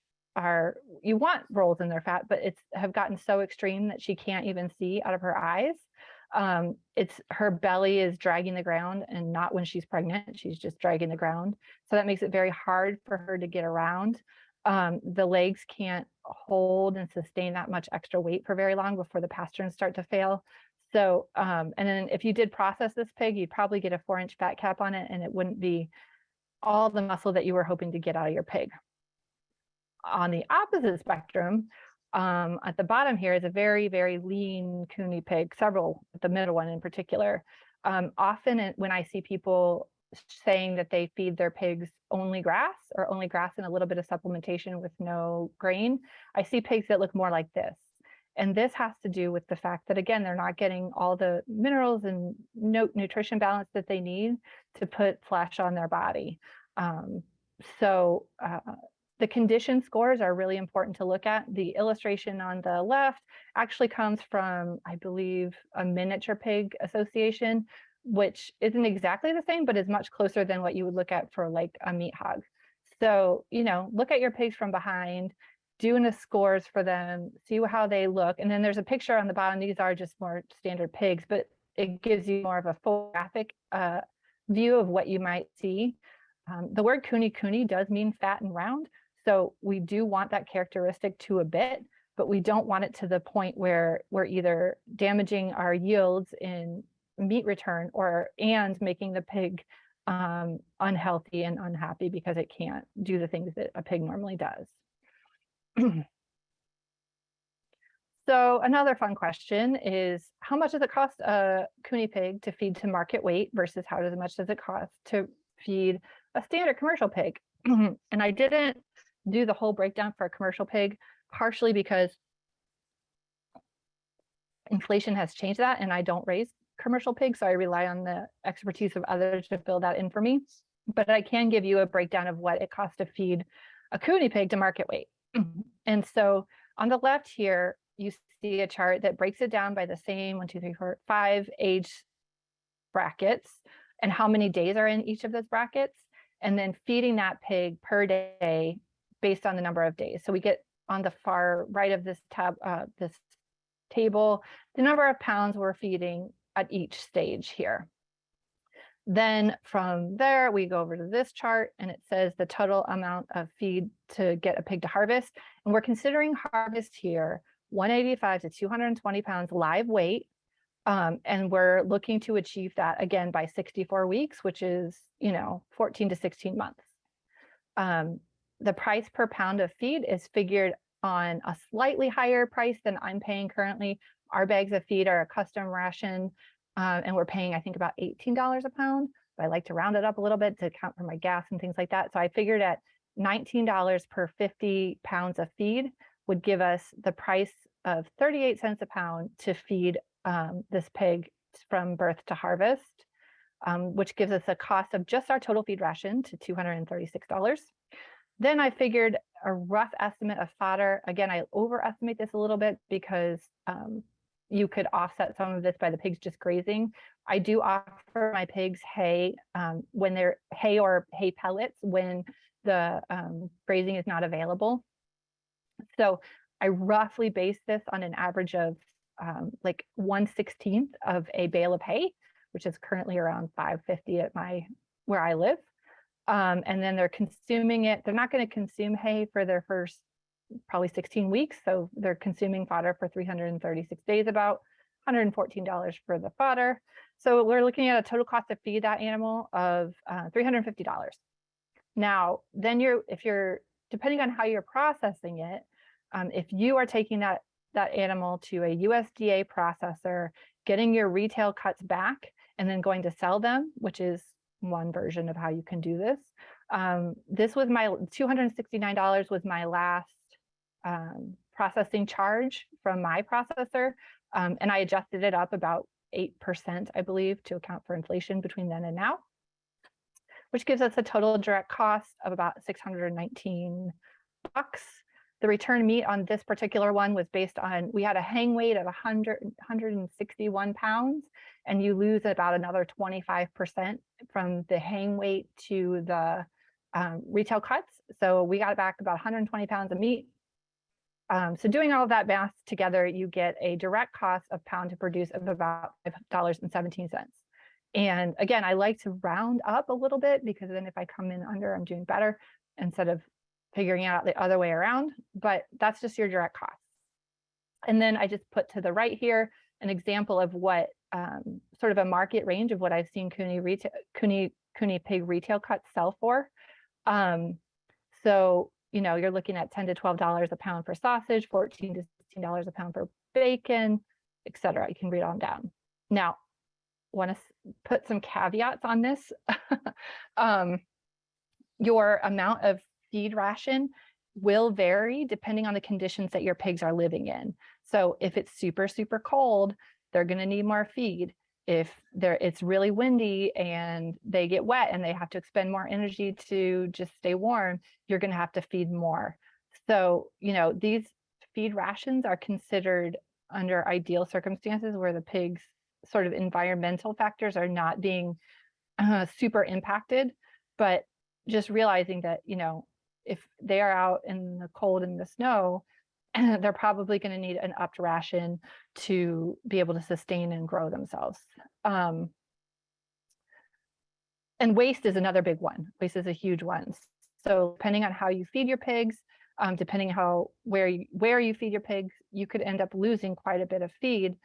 you want rolls in their fat, but have gotten so extreme that she can't even see out of her eyes. Her belly is dragging the ground, and not when she's pregnant, she's just dragging the ground. So that makes it very hard for her to get around. The legs can't hold and sustain that much extra weight for very long before the pasterns start to fail. So, and then if you did process this pig, you'd probably get a 4-inch fat cap on it, and it wouldn't be all the muscle that you were hoping to get out of your pig. On the opposite spectrum, at the bottom here is a very, very lean kuni pig, several, the middle one in particular. Often when I see people saying that they feed their pigs only grass and a little bit of supplementation with no grain, I see pigs that look more like this. And this has to do with the fact that, again, they're not getting all the minerals and nutrition balance that they need to put flesh on their body. The condition scores are really important to look at. The illustration on the left actually comes from, I believe, a miniature pig association, which isn't exactly the same, but is much closer than what you would look at for like a meat hog. So, look at your pigs from behind, doing the scores for them, see how they look. And then there's a picture on the bottom. These are just more standard pigs, but it gives you more of a photographic view of what you might see. The word kunikuni does mean fat and round. So we do want that characteristic to a bit, but we don't want it to the point where we're either damaging our yields in meat return and making the pig unhealthy and unhappy because it can't do the things that a pig normally does. So another fun question is, how much does it cost a kuni pig to feed to market weight versus how much does it cost to feed a standard commercial pig? And I didn't do the whole breakdown for a commercial pig, partially because inflation has changed that and I don't raise commercial pigs, so I rely on the expertise of others to fill that in for me. But I can give you a breakdown of what it costs to feed a kuni pig to market weight. And so on the left here, you see a chart that breaks it down by the same 1, 2, 3, 4, 5 age brackets and how many days are in each of those brackets, and then feeding that pig per day based on the number of days. So we get on the far right of this table, the number of pounds we're feeding at each stage here. Then from there, we go over to this chart and it says the total amount of feed to get a pig to harvest. And we're considering harvest here 185 to 220 pounds live weight. And we're looking to achieve that again by 64 weeks, which is, 14 to 16 months. The price per pound of feed is figured on a slightly higher price than I'm paying currently. Our bags of feed are a custom ration, and we're paying, I think, about $18 a pound. But I like to round it up a little bit to account for my gas and things like that. So I figured at $19 per 50 pounds of feed would give us the price of 38 cents a pound to feed this pig from birth to harvest, which gives us a cost of just our total feed ration to $236. Then I figured a rough estimate of fodder. Again, I overestimate this a little bit because you could offset some of this by the pigs just grazing. I do offer my pigs hay when they're hay or hay pellets when the grazing is not available. So I roughly base this on an average of like 1/16 of a bale of hay, which is currently around $5.50 at where I live. And then they're consuming it. They're not going to consume hay for their first probably 16 weeks. So they're consuming fodder for 336 days, about $114 for the fodder. So we're looking at a total cost to feed that animal of $350. Now, then if you're, depending on how you're processing it, if you are taking that animal to a USDA processor, getting your retail cuts back, and then going to sell them, which is one version of how you can do this. This was my $269 was my last processing charge from my processor. And I adjusted it up about 8%, I believe, to account for inflation between then and now, which gives us a total direct cost of about $619. The return meat on this particular one was based on, we had a hang weight of 161 pounds, and you lose about another 25% from the hang weight to the retail cuts. So we got back about 120 pounds of meat. So doing all of that math together, you get a direct cost of pound to produce of about $5.17. And again, I like to round up a little bit because then if I come in under, I'm doing better instead of figuring out the other way around, but that's just your direct cost. And then I just put to the right here an example of what sort of a market range of what I've seen Kunekune pig retail cuts sell for. So, you're looking at $10 to $12 a pound for sausage, $14 to $16 a pound for bacon, et cetera. You can read on down. Now, want to put some caveats on this. Your amount of feed ration will vary depending on the conditions that your pigs are living in. So if it's super, super cold, they're going to need more feed. If it's really windy and they get wet and they have to expend more energy to just stay warm, you're going to have to feed more. So, these feed rations are considered under ideal circumstances where the pigs' sort of environmental factors are not being super impacted, but just realizing that, if they are out in the cold and the snow, they're probably going to need an upped ration to be able to sustain and grow themselves. And waste is another big one. Waste is a huge one. So depending on how you feed your pigs, depending how where you feed your pigs, you could end up losing quite a bit of feed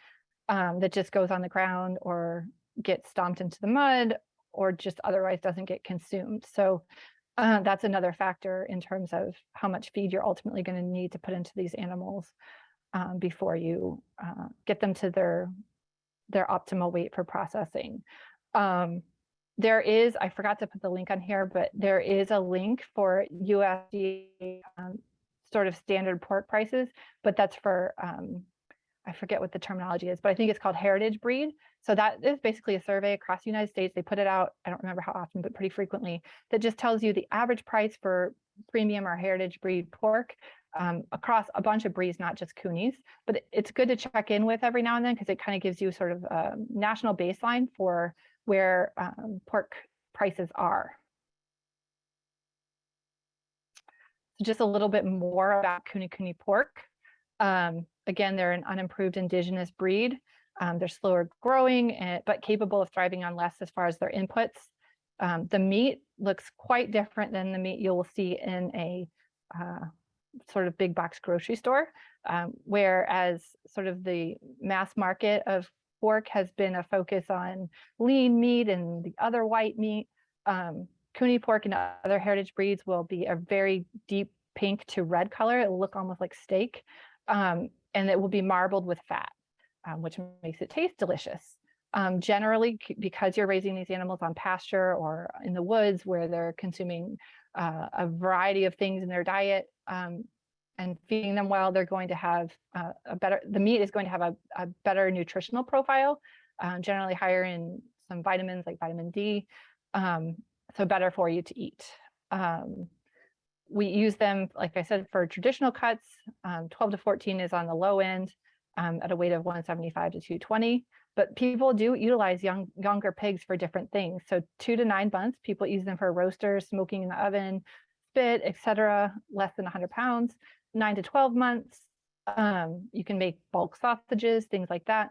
that just goes on the ground or gets stomped into the mud or just otherwise doesn't get consumed. So that's another factor in terms of how much feed you're ultimately going to need to put into these animals before you get them to their optimal weight for processing. There is, I forgot to put the link on here, but there is a link for USDA sort of standard pork prices, but that's for, I forget what the terminology is, but I think it's called heritage breed. So that is basically a survey across the United States. They put it out, I don't remember how often, but pretty frequently, that just tells you the average price for premium or heritage breed pork across a bunch of breeds, not just Kunis. But it's good to check in with every now and then because it kind of gives you sort of a national baseline for where pork prices are. So just a little bit more about Kunekune pork. Again, they're an unimproved indigenous breed. They're slower growing, but capable of thriving on less as far as their inputs. The meat looks quite different than the meat you will see in a sort of big box grocery store, whereas sort of the mass market of pork has been a focus on lean meat and the other white meat. Kuni pork and other heritage breeds will be a very deep pink to red color. It will look almost like steak, and it will be marbled with fat, which makes it taste delicious. Generally, because you're raising these animals on pasture or in the woods where they're consuming a variety of things in their diet, and feeding them well, they're going to have the meat is going to have a better nutritional profile, generally higher in some vitamins like vitamin D, so better for you to eat. We use them, like I said, for traditional cuts. 12 to 14 is on the low end, at a weight of 175 to 220. But people do utilize younger pigs for different things. So 2 to 9 months, people use them for roasters, smoking in the oven, spit, etc., less than 100 pounds. 9 to 12 months, you can make bulk sausages, things like that.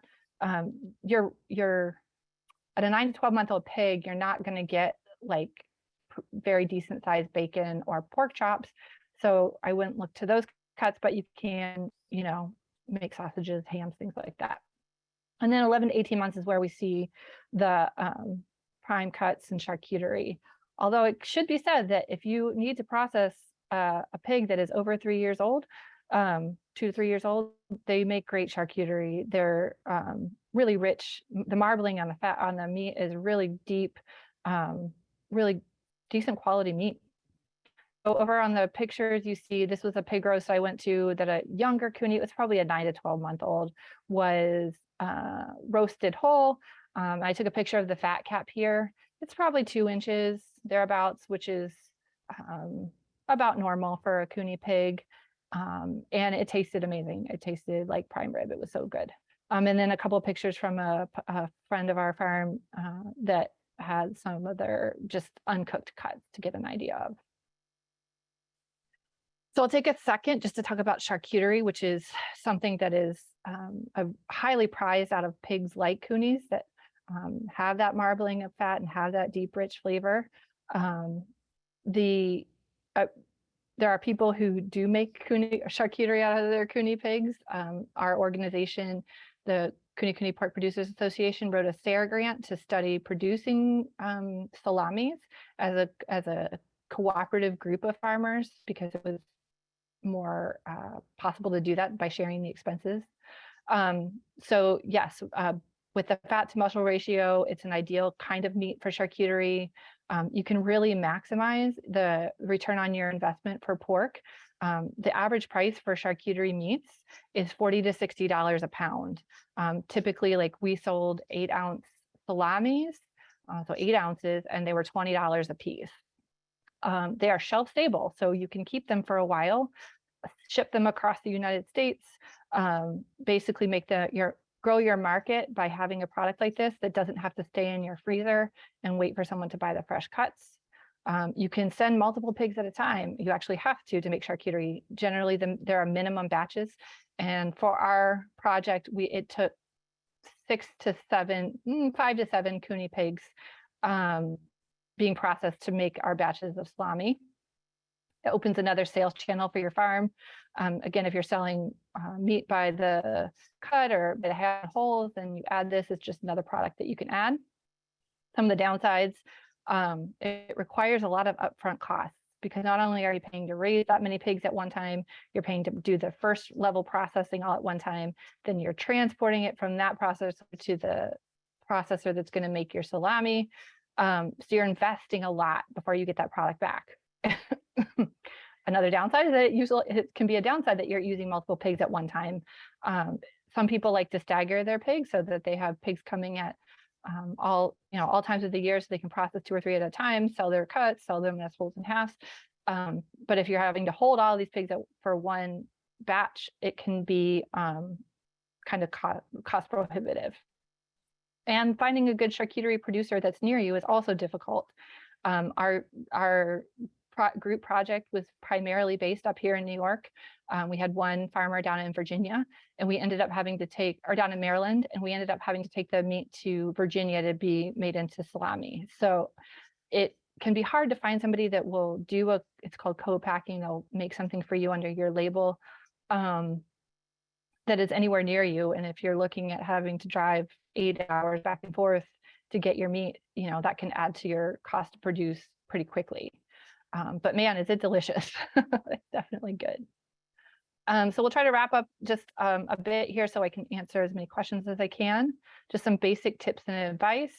You're at a 9 to 12 month old pig, you're not going to get like very decent sized bacon or pork chops. So I wouldn't look to those cuts, but you can, make sausages, hams, things like that. And then 11 to 18 months is where we see the prime cuts and charcuterie. Although it should be said that if you need to process a pig that is over 3 years old, 2 to 3 years old, they make great charcuterie. They're really rich. The marbling on the fat on the meat is really deep, really decent quality meat. So over on the pictures, you see this was a pig roast I went to that a younger Kuni, it was probably a 9 to 12 month old, was roasted whole. I took a picture of the fat cap here. It's probably 2 inches thereabouts, which is about normal for a Kuni pig. And it tasted amazing. It tasted like prime rib. It was so good. And then a couple of pictures from a friend of our farm that had some of their just uncooked cuts to get an idea of. So I'll take a second just to talk about charcuterie, which is something that is highly prized out of pigs like Kunis that have that marbling of fat and have that deep, rich flavor. There are people who do make charcuterie out of their Kuni pigs. Our organization, the Kunikuni Pork Producers Association, wrote a SARE grant to study producing salamis as a cooperative group of farmers, because it was more possible to do that by sharing the expenses. So yes, with the fat to muscle ratio, it's an ideal kind of meat for charcuterie. You can really maximize the return on your investment for pork. The average price for charcuterie meats is $40 to $60 a pound. Typically, like we sold 8-ounce salamis, so 8 ounces, and they were $20 a piece. They are shelf stable, so you can keep them for a while, ship them across the United States, basically grow your market by having a product like this that doesn't have to stay in your freezer and wait for someone to buy the fresh cuts. You can send multiple pigs at a time. You actually have to make charcuterie. Generally, there are minimum batches. And for our project, it took 5 to 7 Kuni pigs being processed to make our batches of salami. It opens another sales channel for your farm. Again, if you're selling meat by the cut or by the hand whole, then you add this. It's just another product that you can add. Some of the downsides, it requires a lot of upfront costs, because not only are you paying to raise that many pigs at one time, you're paying to do the first level processing all at one time, then you're transporting it from that processor to the processor that's going to make your salami. So you're investing a lot before you get that product back. Another downside is that it can be a downside that you're using multiple pigs at one time. Some people like to stagger their pigs so that they have pigs coming at all times of the year, so they can process 2 or 3 at a time, sell their cuts, sell them as wholes and halves. But if you're having to hold all these pigs for one batch, it can be kind of cost prohibitive. And finding a good charcuterie producer that's near you is also difficult. Our group project was primarily based up here in New York. We had one farmer down in Virginia, and we ended up having to take, or down in Maryland, and we ended up having to take the meat to Virginia to be made into salami. So it can be hard to find somebody that will do it's called co-packing. They'll make something for you under your label that is anywhere near you. And if you're looking at having to drive 8 hours back and forth to get your meat, that can add to your cost to produce pretty quickly. But man, is it delicious. It's definitely good. So we'll try to wrap up just a bit here so I can answer as many questions as I can. Just some basic tips and advice.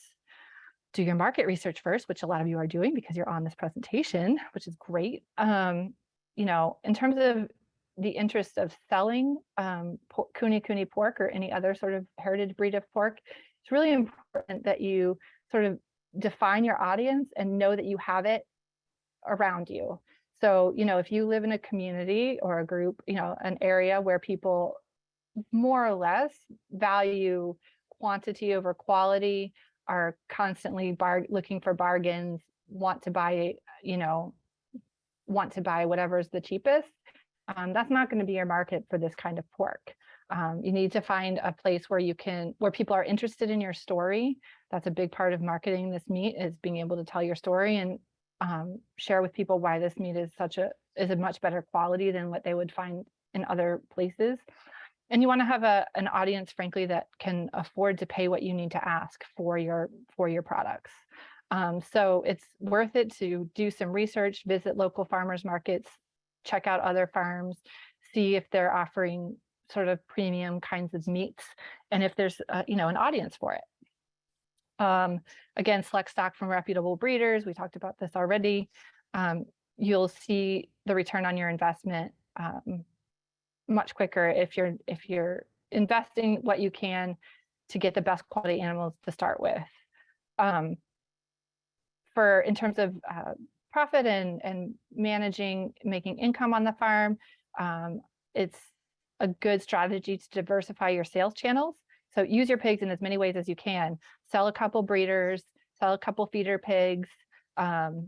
Do your market research first, which a lot of you are doing because you're on this presentation, which is great. In terms of the interest of selling Kunikuni pork or any other sort of heritage breed of pork, it's really important that you sort of define your audience and know that you have it around you. So, if you live in a community or a group, an area where people more or less value quantity over quality, are constantly looking for bargains, want to buy whatever's the cheapest, that's not going to be your market for this kind of pork. You need to find a place where people are interested in your story. That's a big part of marketing this meat, is being able to tell your story and share with people why this meat is a much better quality than what they would find in other places. And you want to have an audience, frankly, that can afford to pay what you need to ask for your products. So it's worth it to do some research, visit local farmers markets, check out other farms, see if they're offering sort of premium kinds of meats, and if there's an audience for it. Again, select stock from reputable breeders. We talked about this already. You'll see the return on your investment much quicker if you're investing what you can to get the best quality animals to start with. In terms of profit and making income on the farm, it's a good strategy to diversify your sales channels. So use your pigs in as many ways as you can. Sell a couple breeders, sell a couple feeder pigs. You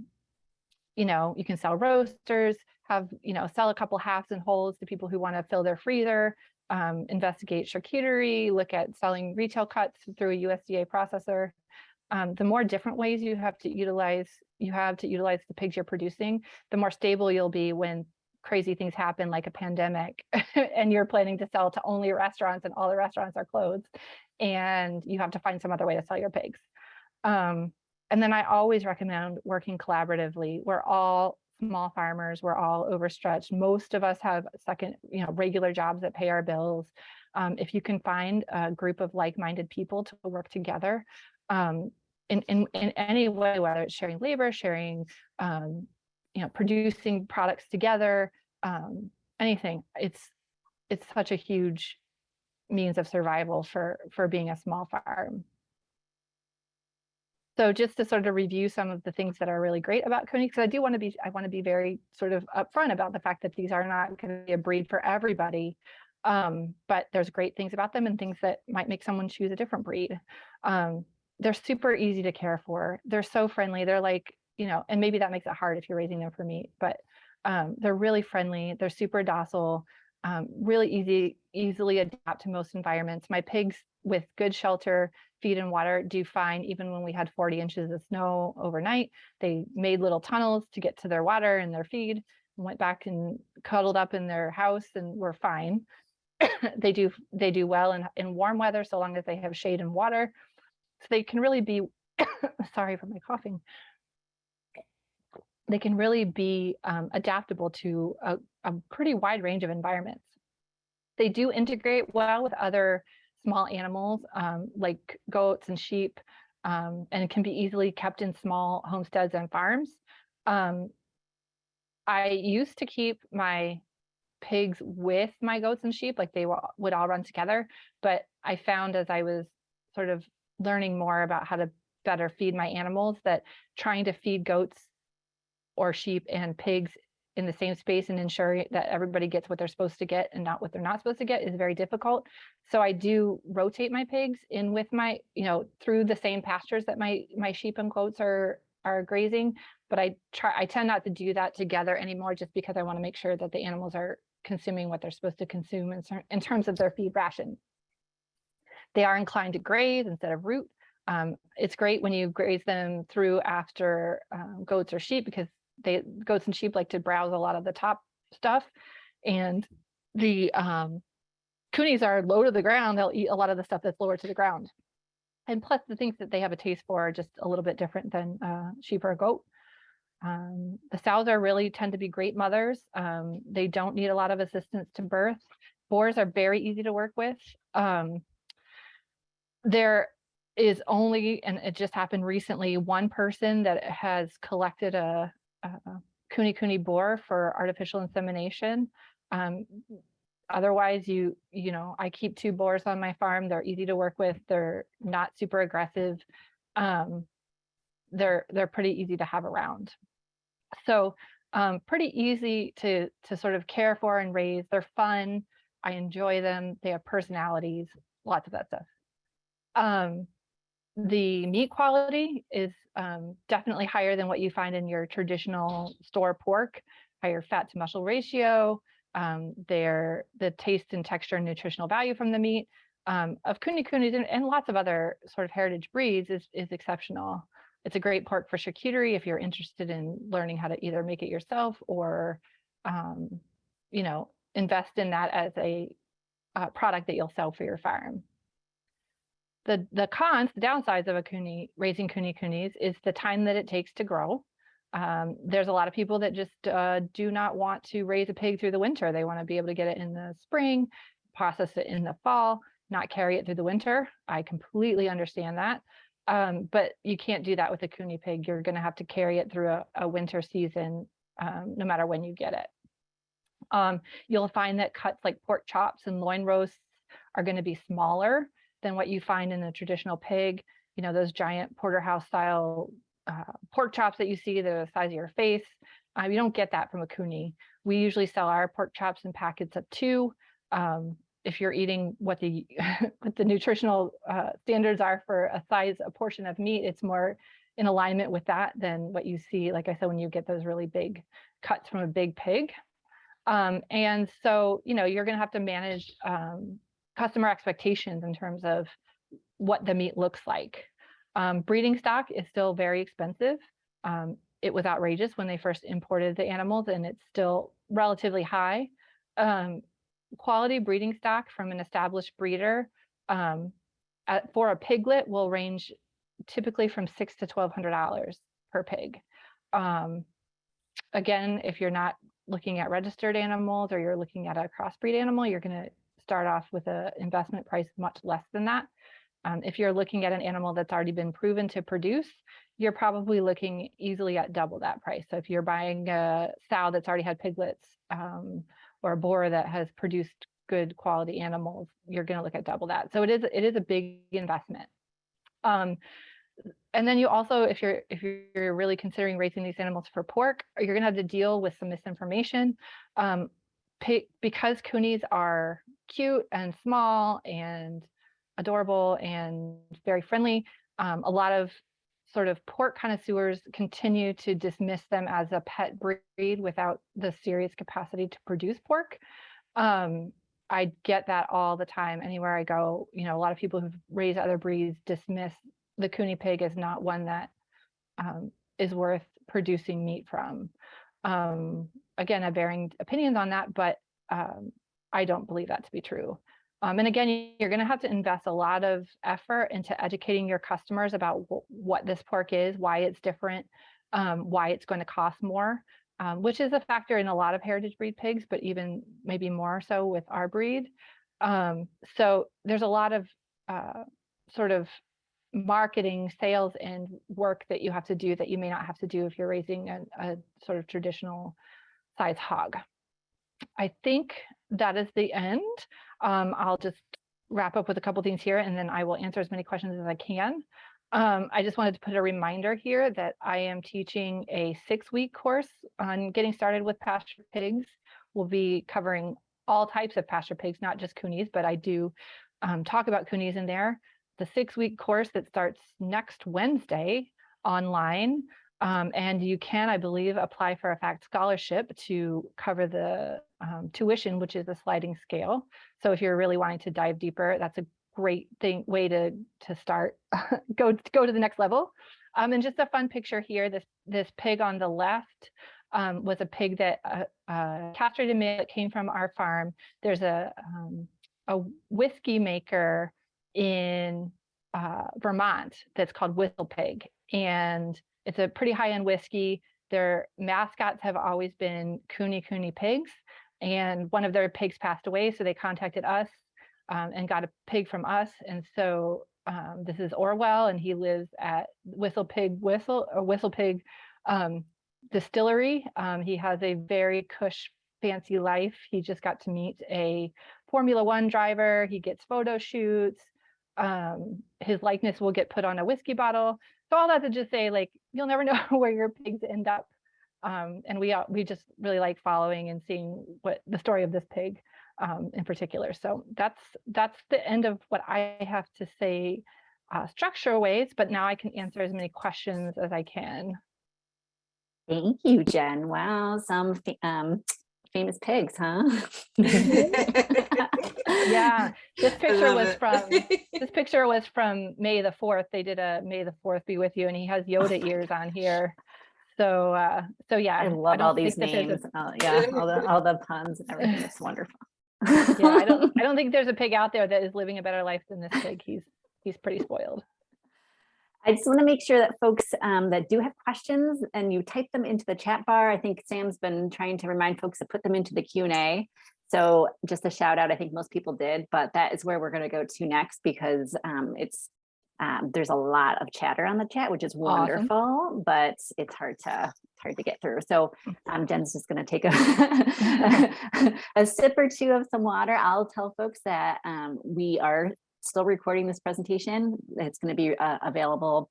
can sell roasters, sell a couple halves and wholes to people who want to fill their freezer, investigate charcuterie, look at selling retail cuts through a USDA processor. The more different ways you have to utilize the pigs you're producing, the more stable you'll be when crazy things happen like a pandemic and you're planning to sell to only restaurants and all the restaurants are closed and you have to find some other way to sell your pigs. And then I always recommend working collaboratively. We're all small farmers, we're all overstretched. Most of us have regular jobs that pay our bills. If you can find a group of like-minded people to work together in any way, whether it's sharing labor, sharing, producing products together, anything, it's such a huge means of survival for being a small farm. So just to sort of review some of the things that are really great about Kuni, because I want to be very sort of upfront about the fact that these are not going to be a breed for everybody, but there's great things about them and things that might make someone choose a different breed. They're super easy to care for. They're so friendly. They're like, and maybe that makes it hard if you're raising them for meat, but they're really friendly. They're super docile, really easily adapt to most environments. My pigs with good shelter, feed and water do fine even when we had 40 inches of snow overnight. They made little tunnels to get to their water and their feed, went back and cuddled up in their house and were fine. They do well in warm weather so long as they have shade and water. So they can really be, sorry for my coughing. They can really be adaptable to a pretty wide range of environments. They do integrate well with other small animals like goats and sheep, and can be easily kept in small homesteads and farms. I used to keep my pigs with my goats and sheep, like they would all run together, but I found as I was sort of learning more about how to better feed my animals that trying to feed goats or sheep and pigs in the same space and ensure that everybody gets what they're supposed to get and not what they're not supposed to get is very difficult. So I do rotate my pigs in with my, through the same pastures that my sheep and goats are grazing, but I tend not to do that together anymore, just because I want to make sure that the animals are consuming what they're supposed to consume in terms of their feed ration. They are inclined to graze instead of root. It's great when you graze them through after goats or sheep, because goats and sheep like to browse a lot of the top stuff, and the Kunis are low to the ground. They'll eat a lot of the stuff that's lower to the ground. And plus the things that they have a taste for are just a little bit different than sheep or a goat. The sows really tend to be great mothers. They don't need a lot of assistance to birth. Boars are very easy to work with. There is only, and it just happened recently, one person that has collected a Kunikuni boar for artificial insemination. Otherwise, I keep 2 boars on my farm. They're easy to work with. They're not super aggressive. They're pretty easy to have around. So pretty easy to sort of care for and raise. They're fun. I enjoy them. They have personalities, lots of that stuff. The meat quality is definitely higher than what you find in your traditional store pork, higher fat to muscle ratio. The taste and texture and nutritional value from the meat of Kunikunis and lots of other sort of heritage breeds is exceptional. It's a great pork for charcuterie if you're interested in learning how to either make it yourself or, invest in that as a product that you'll sell for your farm. The downsides of raising Kunikunis is the time that it takes to grow. There's a lot of people that just do not want to raise a pig through the winter. They want to be able to get it in the spring, process it in the fall, not carry it through the winter. I completely understand that. But you can't do that with a Kuni pig. You're going to have to carry it through a winter season, no matter when you get it. You'll find that cuts like pork chops and loin roasts are going to be smaller than what you find in a traditional pig. Those giant porterhouse style pork chops that you see, they're the size of your face. You don't get that from a Kuni. We usually sell our pork chops in packets of 2. If you're eating what the what the nutritional standards are for a portion of meat, it's more in alignment with that than what you see, like I said, when you get those really big cuts from a big pig. And so, you're going to have to manage customer expectations in terms of what the meat looks like. Breeding stock is still very expensive. It was outrageous when they first imported the animals, and it's still relatively high. Quality breeding stock from an established breeder for a piglet will range typically from $600 to $1,200 per pig. Again, if you're not looking at registered animals or you're looking at a crossbreed animal, you're going to start off with an investment price much less than that. If you're looking at an animal that's already been proven to produce, you're probably looking easily at double that price. So if you're buying a sow that's already had piglets or a boar that has produced good quality animals, you're going to look at double that. So it is a big investment. And then you also, if you're really considering raising these animals for pork, you're going to have to deal with some misinformation. Because Kunis are cute and small and adorable and very friendly, a lot of sort of pork connoisseurs continue to dismiss them as a pet breed without the serious capacity to produce pork. I get that all the time anywhere I go. A lot of people who've raised other breeds dismiss the Kuni pig as not one that is worth producing meat from. Again, I have varying opinions on that, but I don't believe that to be true. And again, you're going to have to invest a lot of effort into educating your customers about what this pork is, why it's different, why it's going to cost more, which is a factor in a lot of heritage breed pigs, but even maybe more so with our breed. So there's a lot of sort of marketing, sales, and work that you have to do that you may not have to do if you're raising a sort of traditional size hog. I think that is the end. I'll just wrap up with a couple things here, and then I will answer as many questions as I can. I just wanted to put a reminder here that I am teaching a 6-week course on getting started with pasture pigs. We'll be covering all types of pasture pigs, not just Kunis, but I do talk about Kunis in there. The 6-week course that starts next Wednesday online And you can, I believe, apply for a FACT scholarship to cover the tuition, which is a sliding scale. So if you're really wanting to dive deeper, that's a great way to start, go to the next level. And just a fun picture here, this pig on the left was a pig that castrated male that came from our farm. There's a whiskey maker in Vermont that's called Whistle Pig, and it's a pretty high-end whiskey. Their mascots have always been Kunekune pigs, and one of their pigs passed away, so they contacted us and got a pig from us. And so this is Orwell, and he lives at Whistle Pig Distillery. He has a very cush, fancy life. He just got to meet a Formula One driver. He gets photo shoots. His likeness will get put on a whiskey bottle. So all that to just say, like, you'll never know where your pigs end up. And we just really like following and seeing what the story of this pig in particular. So that's the end of what I have to say structure ways, but now I can answer as many questions as I can. Thank you, Jen. Wow, some famous pigs, huh? Yeah, this picture was from May the 4th. They did a May the 4th be with you, and he has Yoda ears on here. So yeah, I love all these names. Yeah, all the puns and everything. It's wonderful. Yeah, I don't think there's a pig out there that is living a better life than this pig. He's pretty spoiled. I just want to make sure that folks that do have questions and you type them into the chat bar. I think Sam's been trying to remind folks to put them into the Q&A. So just a shout out, I think most people did, but that is where we're going to go to next, because there's a lot of chatter on the chat, which is wonderful, awesome. But it's hard to get through. So Jen's just going to take a sip or two of some water. I'll tell folks that we are still recording this presentation. It's going to be available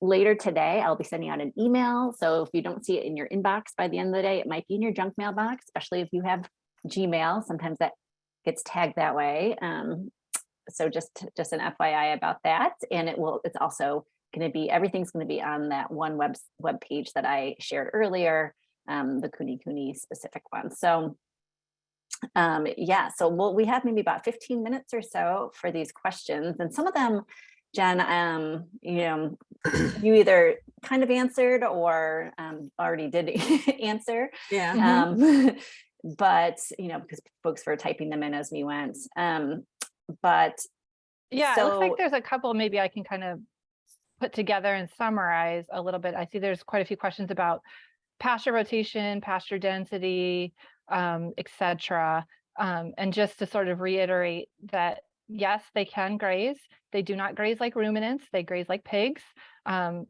later today. I'll be sending out an email. So if you don't see it in your inbox by the end of the day, it might be in your junk mailbox, especially if you have Gmail. Sometimes that gets tagged that way. So just an FYI about that. And it's also going to be, everything's going to be on that one web page that I shared earlier, the Kunikuni specific one. So yeah, so we have maybe about 15 minutes or so for these questions, and some of them, Jen, you either kind of answered or already did answer. Yeah. But because folks were typing them in as we went. But yeah, it looks like there's a couple maybe I can kind of put together and summarize a little bit. I see there's quite a few questions about pasture rotation, pasture density, etc. And just to sort of reiterate that, yes, they can graze. They do not graze like ruminants. They graze like pigs. How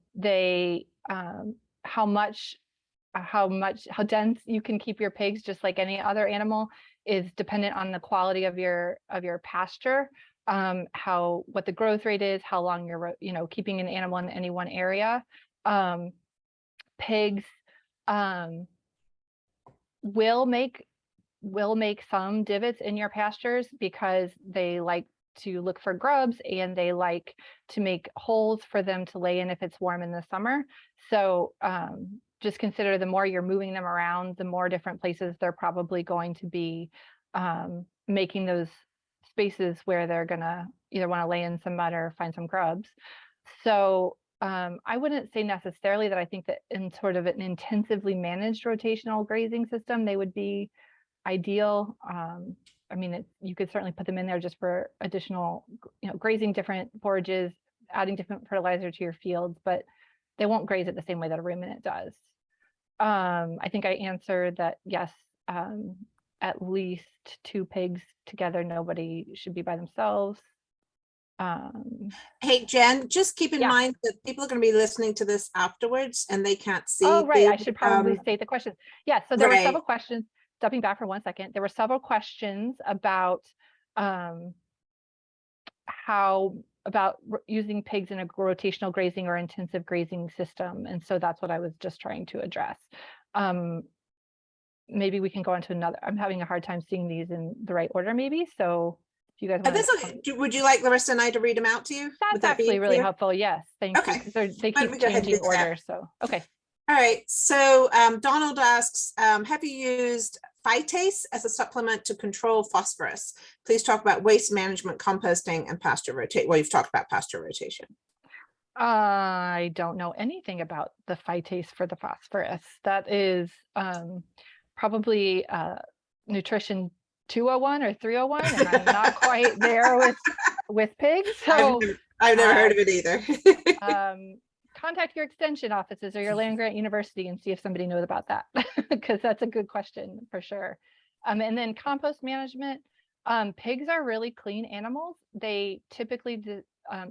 dense you can keep your pigs, just like any other animal, is dependent on the quality of your pasture, what the growth rate is, how long you're keeping an animal in any one area. Pigs will make some divots in your pastures because they like to look for grubs, and they like to make holes for them to lay in if it's warm in the summer. So just consider, the more you're moving them around, the more different places they're probably going to be making those spaces where they're gonna either want to lay in some mud or find some grubs. So I wouldn't say necessarily that I think that in sort of an intensively managed rotational grazing system, they would be ideal. I mean, you could certainly put them in there just for additional, grazing different forages, adding different fertilizer to your fields, but they won't graze it the same way that a ruminant does. I think I answered that, yes, at least 2 pigs together, nobody should be by themselves. Hey, Jen, just keep in mind that people are going to be listening to this afterwards and they can't see. Oh, right. I should probably state the questions. Yeah, so there were several questions. Stepping back for 1 second, there were several questions about using pigs in a rotational grazing or intensive grazing system. And so that's what I was just trying to address. Maybe we can go on to another. I'm having a hard time seeing these in the right order, maybe. So If you guys want That's okay. Would you like Larissa and I to read them out to you? Would that's that be actually really easier? helpful. Yes, thank Okay. you. Because they Let me keep go ahead and changing do that. order. So, okay. All right. So Donald asks, have you used phytase as a supplement to control phosphorus? Please talk about waste management, composting, and pasture rotation. Well, you've talked about pasture rotation. I don't know anything about the phytase for the phosphorus. That is probably nutrition 201 or 301, and I'm not quite there with pigs. So I've never heard of it either. Contact your extension offices or your land grant university and see if somebody knows about that, because that's a good question for sure. And then compost management. Pigs are really clean animals. They typically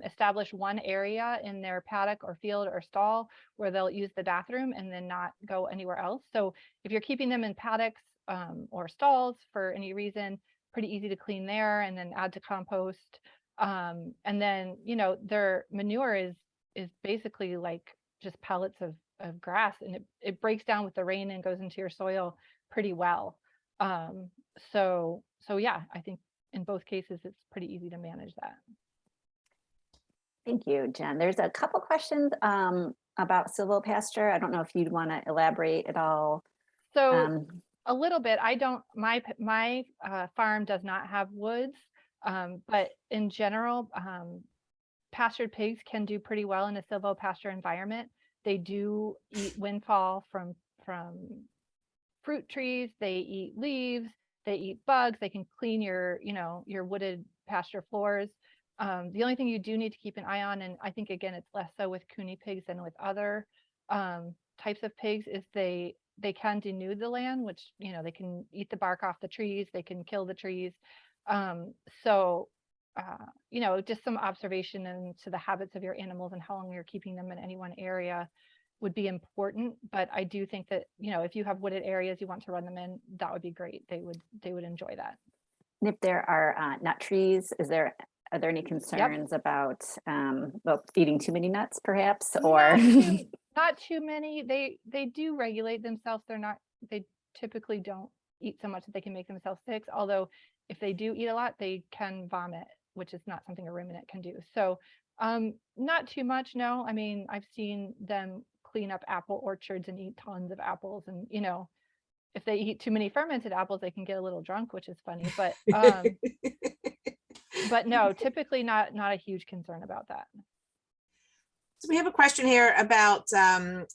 establish one area in their paddock or field or stall where they'll use the bathroom and then not go anywhere else. So if you're keeping them in paddocks or stalls for any reason, pretty easy to clean there and then add to compost. And then, you know, their manure is basically like just pellets of grass, and it breaks down with the rain and goes into your soil pretty well. So yeah, I think in both cases, it's pretty easy to manage that. Thank you, Jen. There's a couple questions about silvopasture. I don't know if you'd want to elaborate at all. So a little bit. I don't. My farm does not have woods, but in general, pastured pigs can do pretty well in a silvopasture environment. They do eat windfall from fruit trees. They eat leaves. They eat bugs. They can clean your wooded pasture floors. The only thing you do need to keep an eye on, and I think again it's less so with Kuni pigs than with other types of pigs, is they can denude the land, which they can eat the bark off the trees. They can kill the trees. Just some observation into the habits of your animals and how long you're keeping them in any one area would be important. But I do think that, if you have wooded areas you want to run them in, that would be great. They would enjoy that. And if there are nut trees, are there any concerns about eating too many nuts, perhaps, or not too many? They do regulate themselves. They typically don't eat so much that they can make themselves sick. Although if they do eat a lot, they can vomit, which is not something a ruminant can do. So not too much, no. I mean, I've seen them clean up apple orchards and eat tons of apples, and if they eat too many fermented apples, they can get a little drunk, which is funny. But but no, typically not a huge concern about that. So we have a question here about,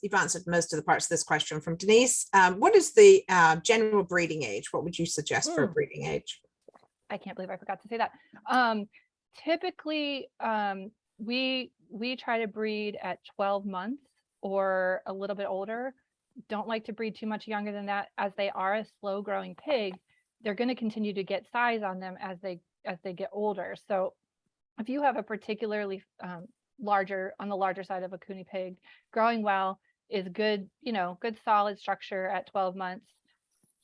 you've answered most of the parts of this question from Denise. What is the general breeding age? What would you suggest for a breeding age? I can't believe I forgot to say that. Typically, we try to breed at 12 months or a little bit older. Don't like to breed too much younger than that, as they are a slow growing pig. They're going to continue to get size on them as they get older. So if you have a particularly on the larger side of a Kuni pig, growing well is good, good solid structure at 12 months.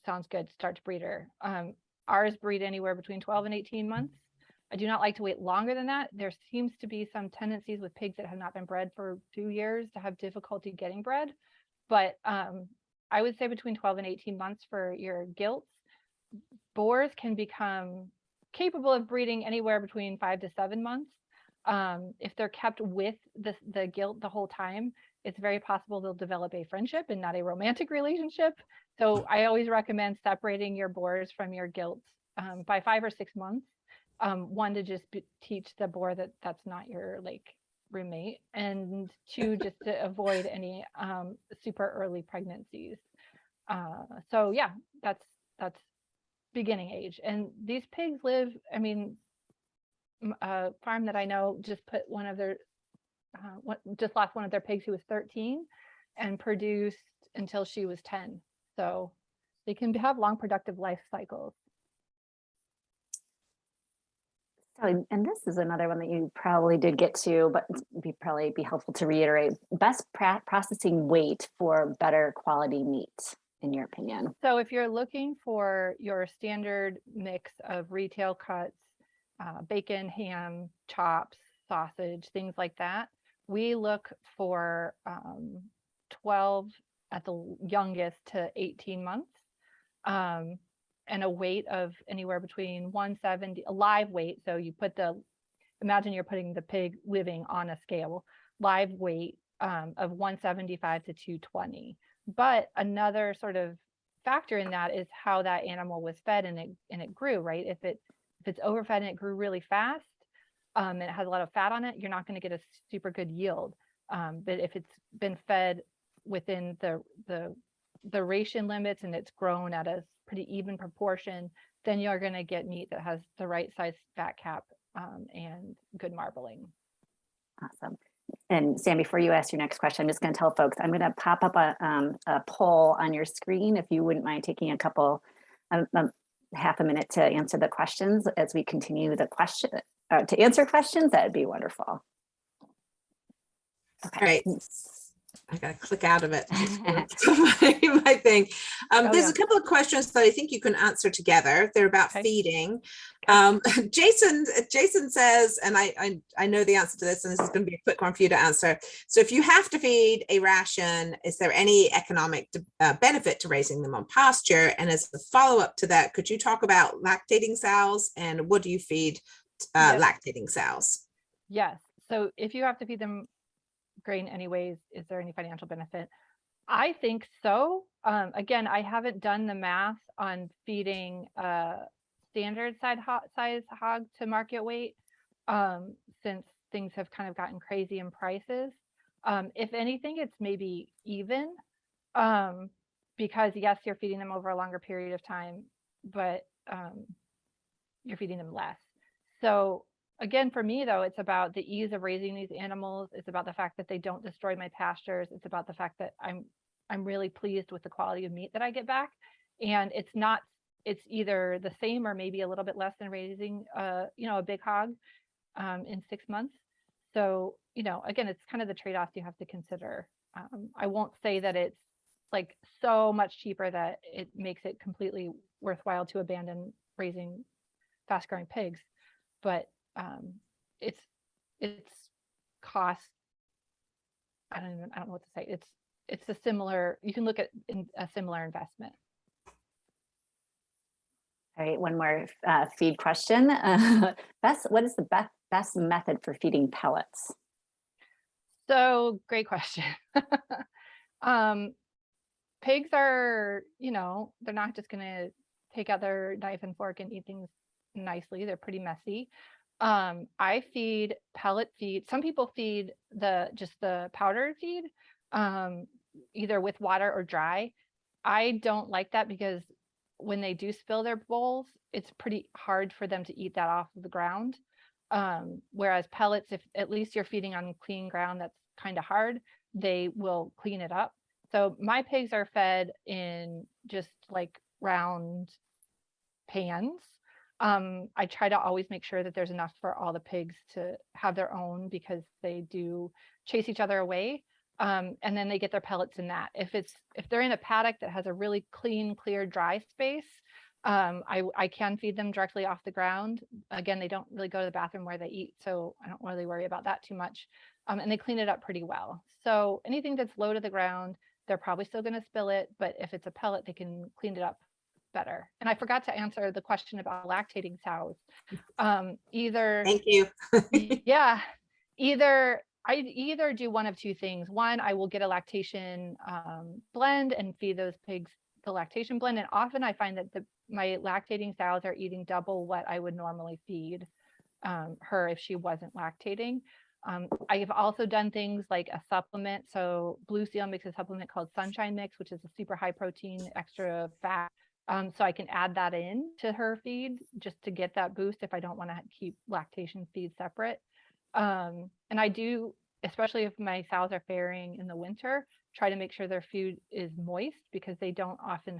Sounds good. Start to breeder. Ours breed anywhere between 12 and 18 months. I do not like to wait longer than that. There seems to be some tendencies with pigs that have not been bred for 2 years to have difficulty getting bred. But I would say between 12 and 18 months for your gilts. Boars can become capable of breeding anywhere between 5 to 7 months. If they're kept with the gilt the whole time, it's very possible they'll develop a friendship and not a romantic relationship. So I always recommend separating your boars from your gilts by 5 or 6 months. One, to just teach the boar that that's not your roommate, and 2, just to avoid any super early pregnancies. So yeah, that's beginning age. And these pigs live, I mean, a farm that I know just put one of their just lost one of their pigs who was 13 and produced until she was 10. So they can have long productive life cycles. So, and this is another one that you probably did get to, but it'd probably be helpful to reiterate. Best processing weight for better quality meat, in your opinion? So if you're looking for your standard mix of retail cuts, bacon, ham, chops, sausage, things like that, we look for 12 at the youngest to 18 months. and a weight of anywhere between 170, a live weight. So you put imagine you're putting the pig living on a scale, live weight of 175 to 220. But another sort of factor in that is how that animal was fed and it grew, right? If it's overfed and it grew really fast, and it has a lot of fat on it, you're not going to get a super good yield. But if it's been fed within the ration limits and it's grown at a pretty even proportion, then you're going to get meat that has the right size fat cap and good marbling. Awesome. And Sam, before you ask your next question, I'm just going to tell folks, I'm going to pop up a poll on your screen. If you wouldn't mind taking a couple, half a minute to answer the questions as we continue the question, to answer questions, that'd be wonderful. Okay. Great. I gotta click out of it. My thing. There's a couple of questions that I think you can answer together. They're about feeding. Jason says, and I know the answer to this, and this is going to be a quick one for you to answer. So if you have to feed a ration, is there any economic benefit to raising them on pasture? And as a follow-up to that, could you talk about lactating sows and what do you feed lactating sows? Yes. So if you have to feed them grain anyways, is there any financial benefit? I think so. Again, I haven't done the math on feeding standard size hog to market weight since things have kind of gotten crazy in prices. If anything, it's maybe even because yes, you're feeding them over a longer period of time, but you're feeding them less. So again, for me, though, it's about the ease of raising these animals. It's about the fact that they don't destroy my pastures. It's about the fact that I'm really pleased with the quality of meat that I get back. And it's either the same or maybe a little bit less than raising a big hog in 6 months. So, again, it's kind of the trade-offs you have to consider. I won't say that it's like so much cheaper that it makes it completely worthwhile to abandon raising fast-growing pigs, but it's cost. I don't know what to say. It's a similar. You can look at a similar investment. All right, one more feed question. What is the best method for feeding pellets? So great question. Pigs are, they're not just going to take out their knife and fork and eat things nicely. They're pretty messy. I feed pellet feed. Some people feed just the powder feed, either with water or dry. I don't like that because when they do spill their bowls, it's pretty hard for them to eat that off of the ground. Whereas pellets, if at least you're feeding on clean ground that's kind of hard, they will clean it up. So my pigs are fed in just like round pans. I try to always make sure that there's enough for all the pigs to have their own because they do chase each other away. And then they get their pellets in that. If they're in a paddock that has a really clean, clear, dry space, I can feed them directly off the ground. Again, they don't really go to the bathroom where they eat, so I don't really worry about that too much. And they clean it up pretty well. So anything that's low to the ground, they're probably still going to spill it, but if it's a pellet, they can clean it up better. And I forgot to answer the question about lactating sows. Thank you. Yeah, I either do one of two things. One, I will get a lactation blend and feed those pigs the lactation blend. And often I find that my lactating sows are eating double what I would normally feed her if she wasn't lactating. I've also done things like a supplement. So Blue Seal makes a supplement called Sunshine Mix, which is a super high protein, extra fat. So I can add that in to her feed just to get that boost if I don't want to keep lactation feed separate. And I do, especially if my sows are farrowing in the winter, try to make sure their food is moist because they don't often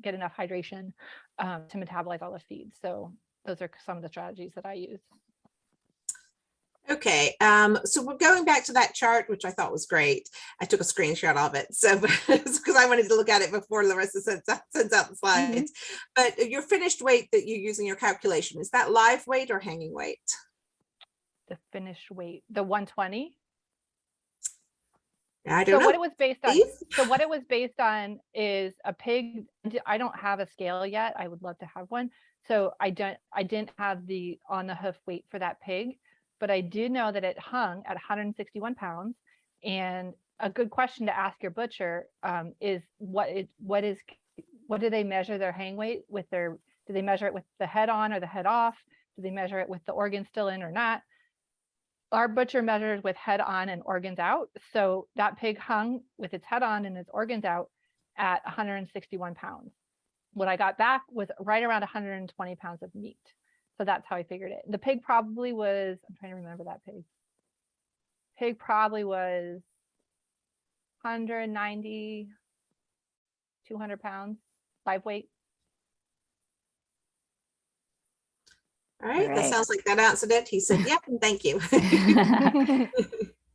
get enough hydration to metabolize all the feed. So those are some of the strategies that I use. Okay, so we're going back to that chart, which I thought was great. I took a screenshot of it, so because I wanted to look at it before Larissa sends out the slides. But your finished weight that you use in your calculation, is that live weight or hanging weight? The finished weight, the 120. I So don't know. what it was based on, Steve? so what it was based on is a pig. I don't have a scale yet. I would love to have one. So I didn't have the on the hoof weight for that pig, but I do know that it hung at 161 pounds. And a good question to ask your butcher is what do they measure their hang weight with their, do they measure it with the head on or the head off? Do they measure it with the organ still in or not? Our butcher measured with head on and organs out. So that pig hung with its head on and its organs out at 161 pounds. What I got back was right around 120 pounds of meat. So that's how I figured it. The pig probably was, I'm trying to remember that pig. Pig probably was 190, 200 pounds, live weight. All right, that Right. sounds like that answered it. He said, yep, and thank you.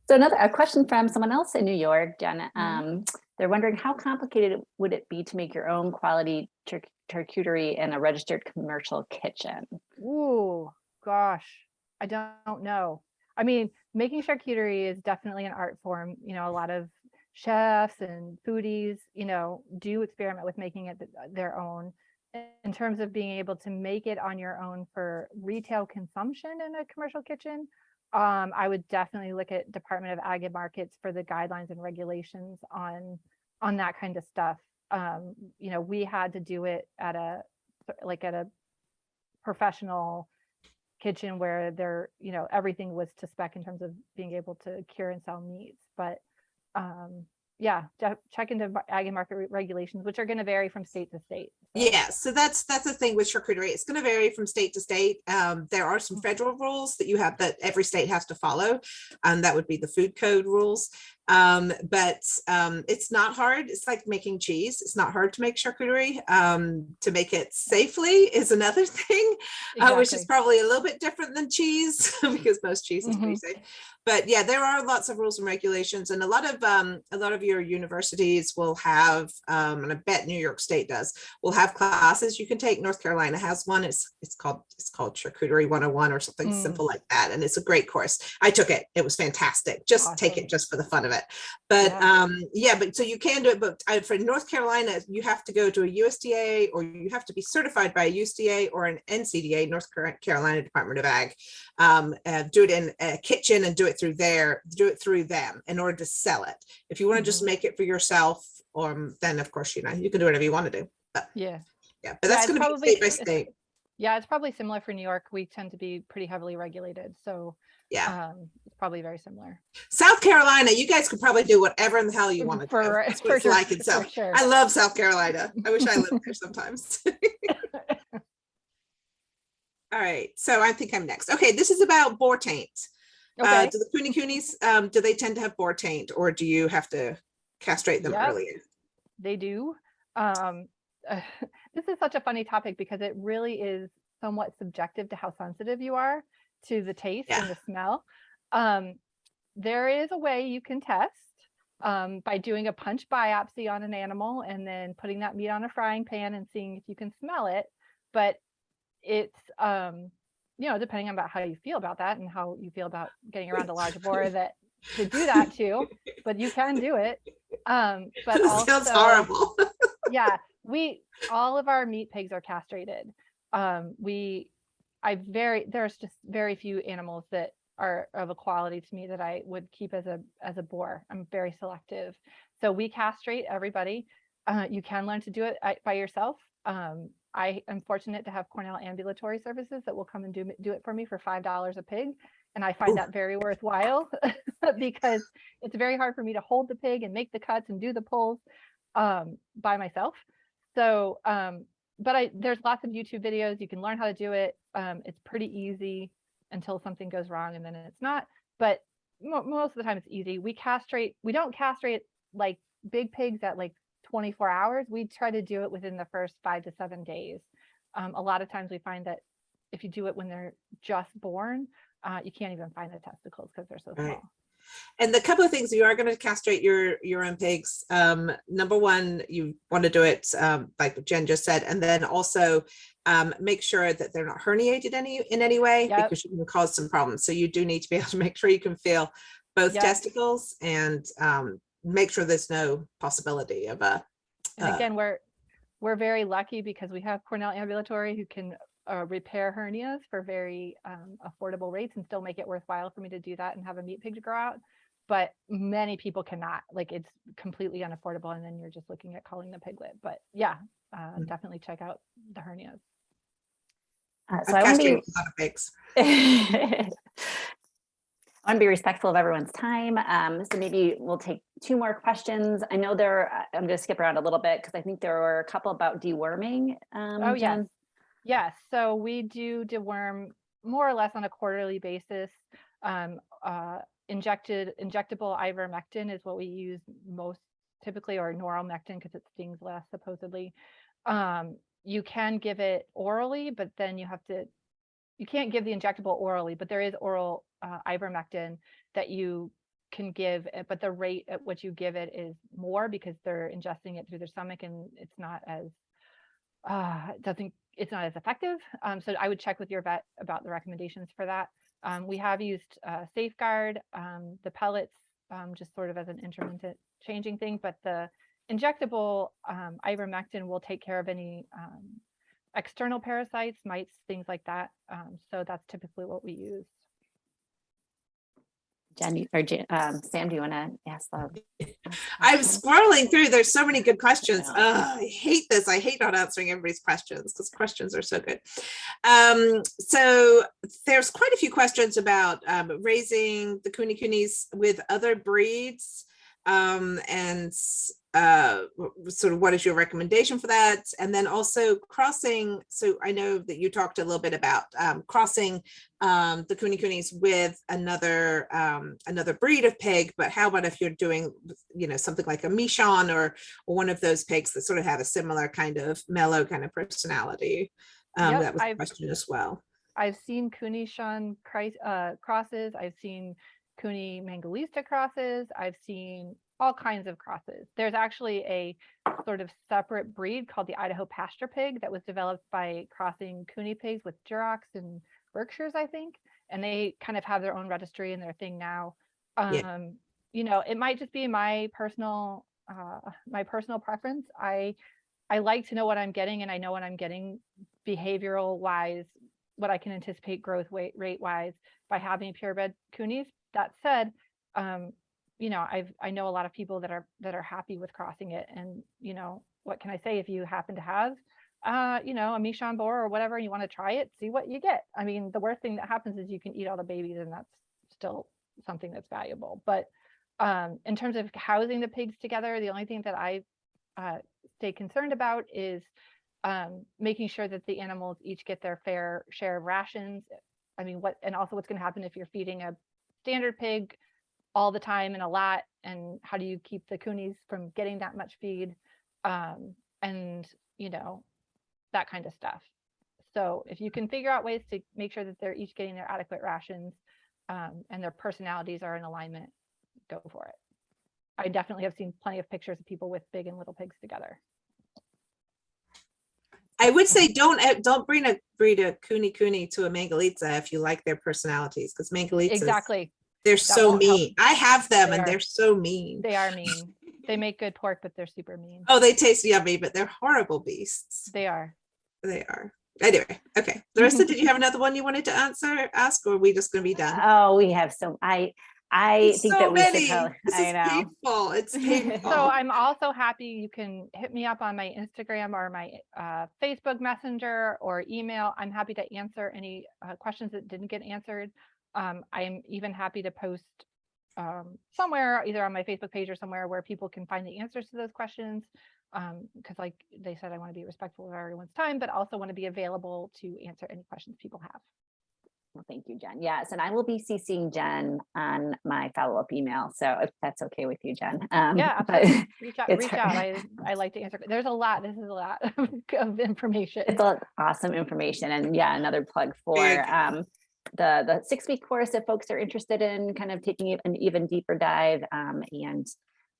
So a question from someone else in New York, Jen. Mhm. They're wondering how complicated would it be to make your own quality charcuterie in a registered commercial kitchen? Ooh, gosh, I don't know. I mean, making charcuterie is definitely an art form. You know, a lot of chefs and foodies, you know, do experiment with making it their own. In terms of being able to make it on your own for retail consumption in a commercial kitchen, I would definitely look at Department of Ag and Markets for the guidelines and regulations on that kind of stuff. You know, we had to do it at a professional kitchen where there, you know, everything was to spec in terms of being able to cure and sell meats. But yeah, check into ag and market regulations, which are going to vary from state to state. So. Yeah, so that's the thing with charcuterie. It's going to vary from state to state. There are some federal rules that you have that every state has to follow, and that would be the food code rules. But it's not hard. It's like making cheese. It's not hard to make charcuterie. To make it safely is another thing, which is probably a little bit different than cheese because most cheese is pretty safe. But yeah, there are lots of rules and regulations, and a lot of your universities will have, and I bet New York State does, will have classes you can take. North Carolina has one. It's called Charcuterie 101 or something simple like that, and it's a great course. I took it. It was fantastic. Just awesome. Take it just for the fun of it. But yeah, but so you can do it. But for North Carolina, you have to go to a USDA, or you have to be certified by a USDA or an NCDA, North Carolina Department of Ag. Do it in a kitchen and do it through them in order to sell it. If you want to just make it for yourself, then of course, you know, you can do whatever you want to do. But yeah, but that's going to be state by state. Yeah, it's probably similar for New York. We tend to be pretty heavily regulated, so yeah, it's probably very similar. South Carolina, you guys could probably do whatever in the hell you want to do. That's what it's like in South. I love South Carolina. I wish I lived there sometimes. All right, so I think I'm next. Okay, this is about boar taint. Okay. Do the Kunikunis, do they tend to have boar taint, or do you have to castrate them earlier? They do. This is such a funny topic because it really is somewhat subjective to how sensitive you are to the taste and the smell. There is a way you can test by doing a punch biopsy on an animal and then putting that meat on a frying pan and seeing if you can smell it. But it's you know, depending on about how you feel about that and how you feel about getting around a large boar that to do that too, but you can do it. But also, sounds horrible. Yeah, all of our meat pigs are castrated. There's just very few animals that are of a quality to me that I would keep as a boar. I'm very selective. So we castrate everybody. You can learn to do it by yourself. I am fortunate to have Cornell Ambulatory Services that will come and do it for me for $5 a pig. And I find that very worthwhile because it's very hard for me to hold the pig and make the cuts and do the pulls by myself. So, but there's lots of YouTube videos. You can learn how to do it. It's pretty easy until something goes wrong and then it's not. But most of the time it's easy. We don't castrate like big pigs at like 24 hours. We try to do it within the first 5 to 7 days. A lot of times we find that if you do it when they're just born, you can't even find the testicles because they're so small. And the couple of things, you are going to castrate your own pigs. Number one, you want to do it like Jen just said, and then also make sure that they're not herniated in any way, because you can cause some problems. So you do need to be able to make sure you can feel both testicles and make sure there's no possibility of a. And again, we're very lucky because we have Cornell Ambulatory who can repair hernias for very affordable rates and still make it worthwhile for me to do that and have a meat pig to grow out. But many people cannot, like it's completely unaffordable. And then you're just looking at culling the piglet. But yeah, definitely check out the hernias. So I want to be a lot of pigs. I want to be respectful of everyone's time. So maybe we'll take 2 more questions. I know I'm going to skip around a little bit because I think there were a couple about deworming. Oh, Jen. Yes. So we do deworm more or less on a quarterly basis. Injectable ivermectin is what we use most typically, or noromectin because it stings less supposedly. You can give it orally, but then you can't give the injectable orally, but there is oral ivermectin that you can give, but the rate at which you give it is more because they're ingesting it through their stomach and it's not as it's not as effective. So I would check with your vet about the recommendations for that. We have used Safeguard, the pellets, just sort of as an intermittent changing thing, but the injectable ivermectin will take care of any external parasites, mites, things like that. So that's typically what we use. Jen or Sam, do you want to ask the? I'm scrolling through. There's so many good questions. I hate this. I hate not answering everybody's questions because questions are so good. So there's quite a few questions about raising the Kunikunis with other breeds, and sort of what is your recommendation for that? And then also crossing. So I know that you talked a little bit about crossing the Kunikunis with another breed of pig, but how about if you're doing, something like a Michon or one of those pigs that sort of have a similar kind of mellow kind of personality? Yep, that was a question as well. I've seen Kunishan crosses. I've seen Kuni Mangalitsa crosses. I've seen all kinds of crosses. There's actually a sort of separate breed called the Idaho pasture pig that was developed by crossing Kuni pigs with Durocs and Berkshires, I think. And they kind of have their own registry and their thing now. It might just be my personal preference. I like to know what I'm getting, and I know what I'm getting behavioral wise, what I can anticipate growth rate wise by having purebred Kunis. That said, I know a lot of people that are happy with crossing it, and what can I say? If you happen to have a Michon boar or whatever, and you want to try it, see what you get. I mean, the worst thing that happens is you can eat all the babies, and that's still something that's valuable. But in terms of housing the pigs together, the only thing that I stay concerned about is making sure that the animals each get their fair share of rations. I mean, and also what's going to happen if you're feeding a standard pig all the time and a lot, and how do you keep the Kunis from getting that much feed, and that kind of stuff. So if you can figure out ways to make sure that they're each getting their adequate rations, and their personalities are in alignment, go for it. I definitely have seen plenty of pictures of people with big and little pigs together. I would say don't bring a breed of Kunikuni to a Mangalitsa if you like their personalities, because Mangalitzas, exactly, they're so mean. I have them, and they're so mean. They are mean. They make good pork, but they're super mean. Oh, they taste yummy, but they're horrible beasts. They are. They are. Anyway, okay. Larissa, did you have another one you wanted to ask, or are we just going to be done? Oh, we have I think so that we many. should This is painful. It's painful. So I'm also happy you can hit me up on my Instagram or my Facebook Messenger or email. I'm happy to answer any questions that didn't get answered. I'm even happy to post somewhere, either on my Facebook page or somewhere where people can find the answers to those questions. Because like they said, I want to be respectful of everyone's time, but also want to be available to answer any questions people have. Well, thank you, Jen. Yes, and I will be CCing Jen on my follow-up email. So if that's okay with you, Jen. Yeah, absolutely. Reach out. I like to answer. There's a lot. This is a lot of information. It's awesome information. And yeah, another plug for the 6-week course if folks are interested in kind of taking an even deeper dive. And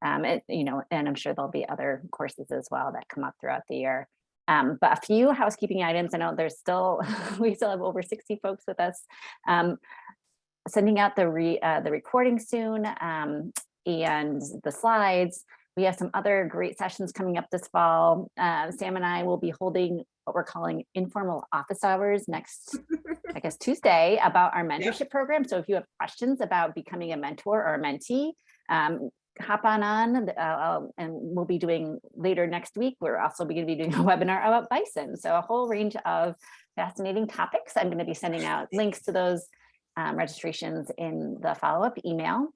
I'm sure there'll be other courses as well that come up throughout the year. But a few housekeeping items. I know we still have over 60 folks with us. Sending out the recording soon. and the slides. We have some other great sessions coming up this fall. Sam and I will be holding what we're calling informal office hours next, I guess, Tuesday, about our mentorship program. So if you have questions about becoming a mentor or a mentee, hop on and we'll be doing later next week. We're also going to be doing a webinar about bison. So a whole range of fascinating topics. I'm going to be sending out links to those registrations in the follow-up email.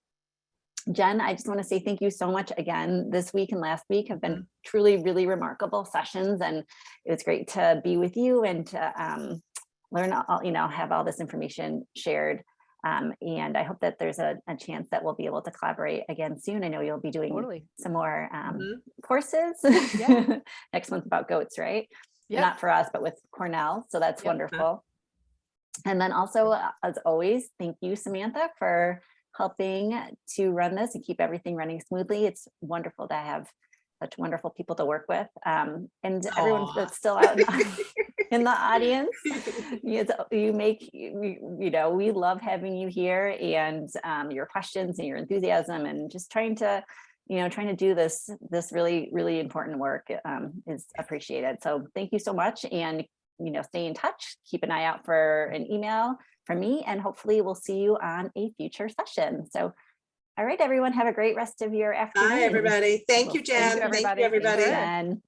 Jen, I just want to say thank you so much again. This week and last week have been truly, really remarkable sessions, and it was great to be with you and to learn all, have all this information shared. And I hope that there's a chance that we'll be able to collaborate again soon. I know you'll be doing some more courses next month about goats, right? Yep. Not for us, but with Cornell. So that's wonderful. And then also, as always, thank you, Samantha, for helping to run this and keep everything running smoothly. It's wonderful to have such wonderful people to work with. And everyone that's still out in the audience, you make, we love having you here, and your questions and your enthusiasm and just trying to do this really, really important work is appreciated. So thank you so much. And, stay in touch, keep an eye out for an email from me, and hopefully we'll see you on a future session. So, all right, everyone, have a great rest of your afternoon. Bye, everybody. Thank you, Jen. Thank you, everybody. Thank you, everybody. Jen.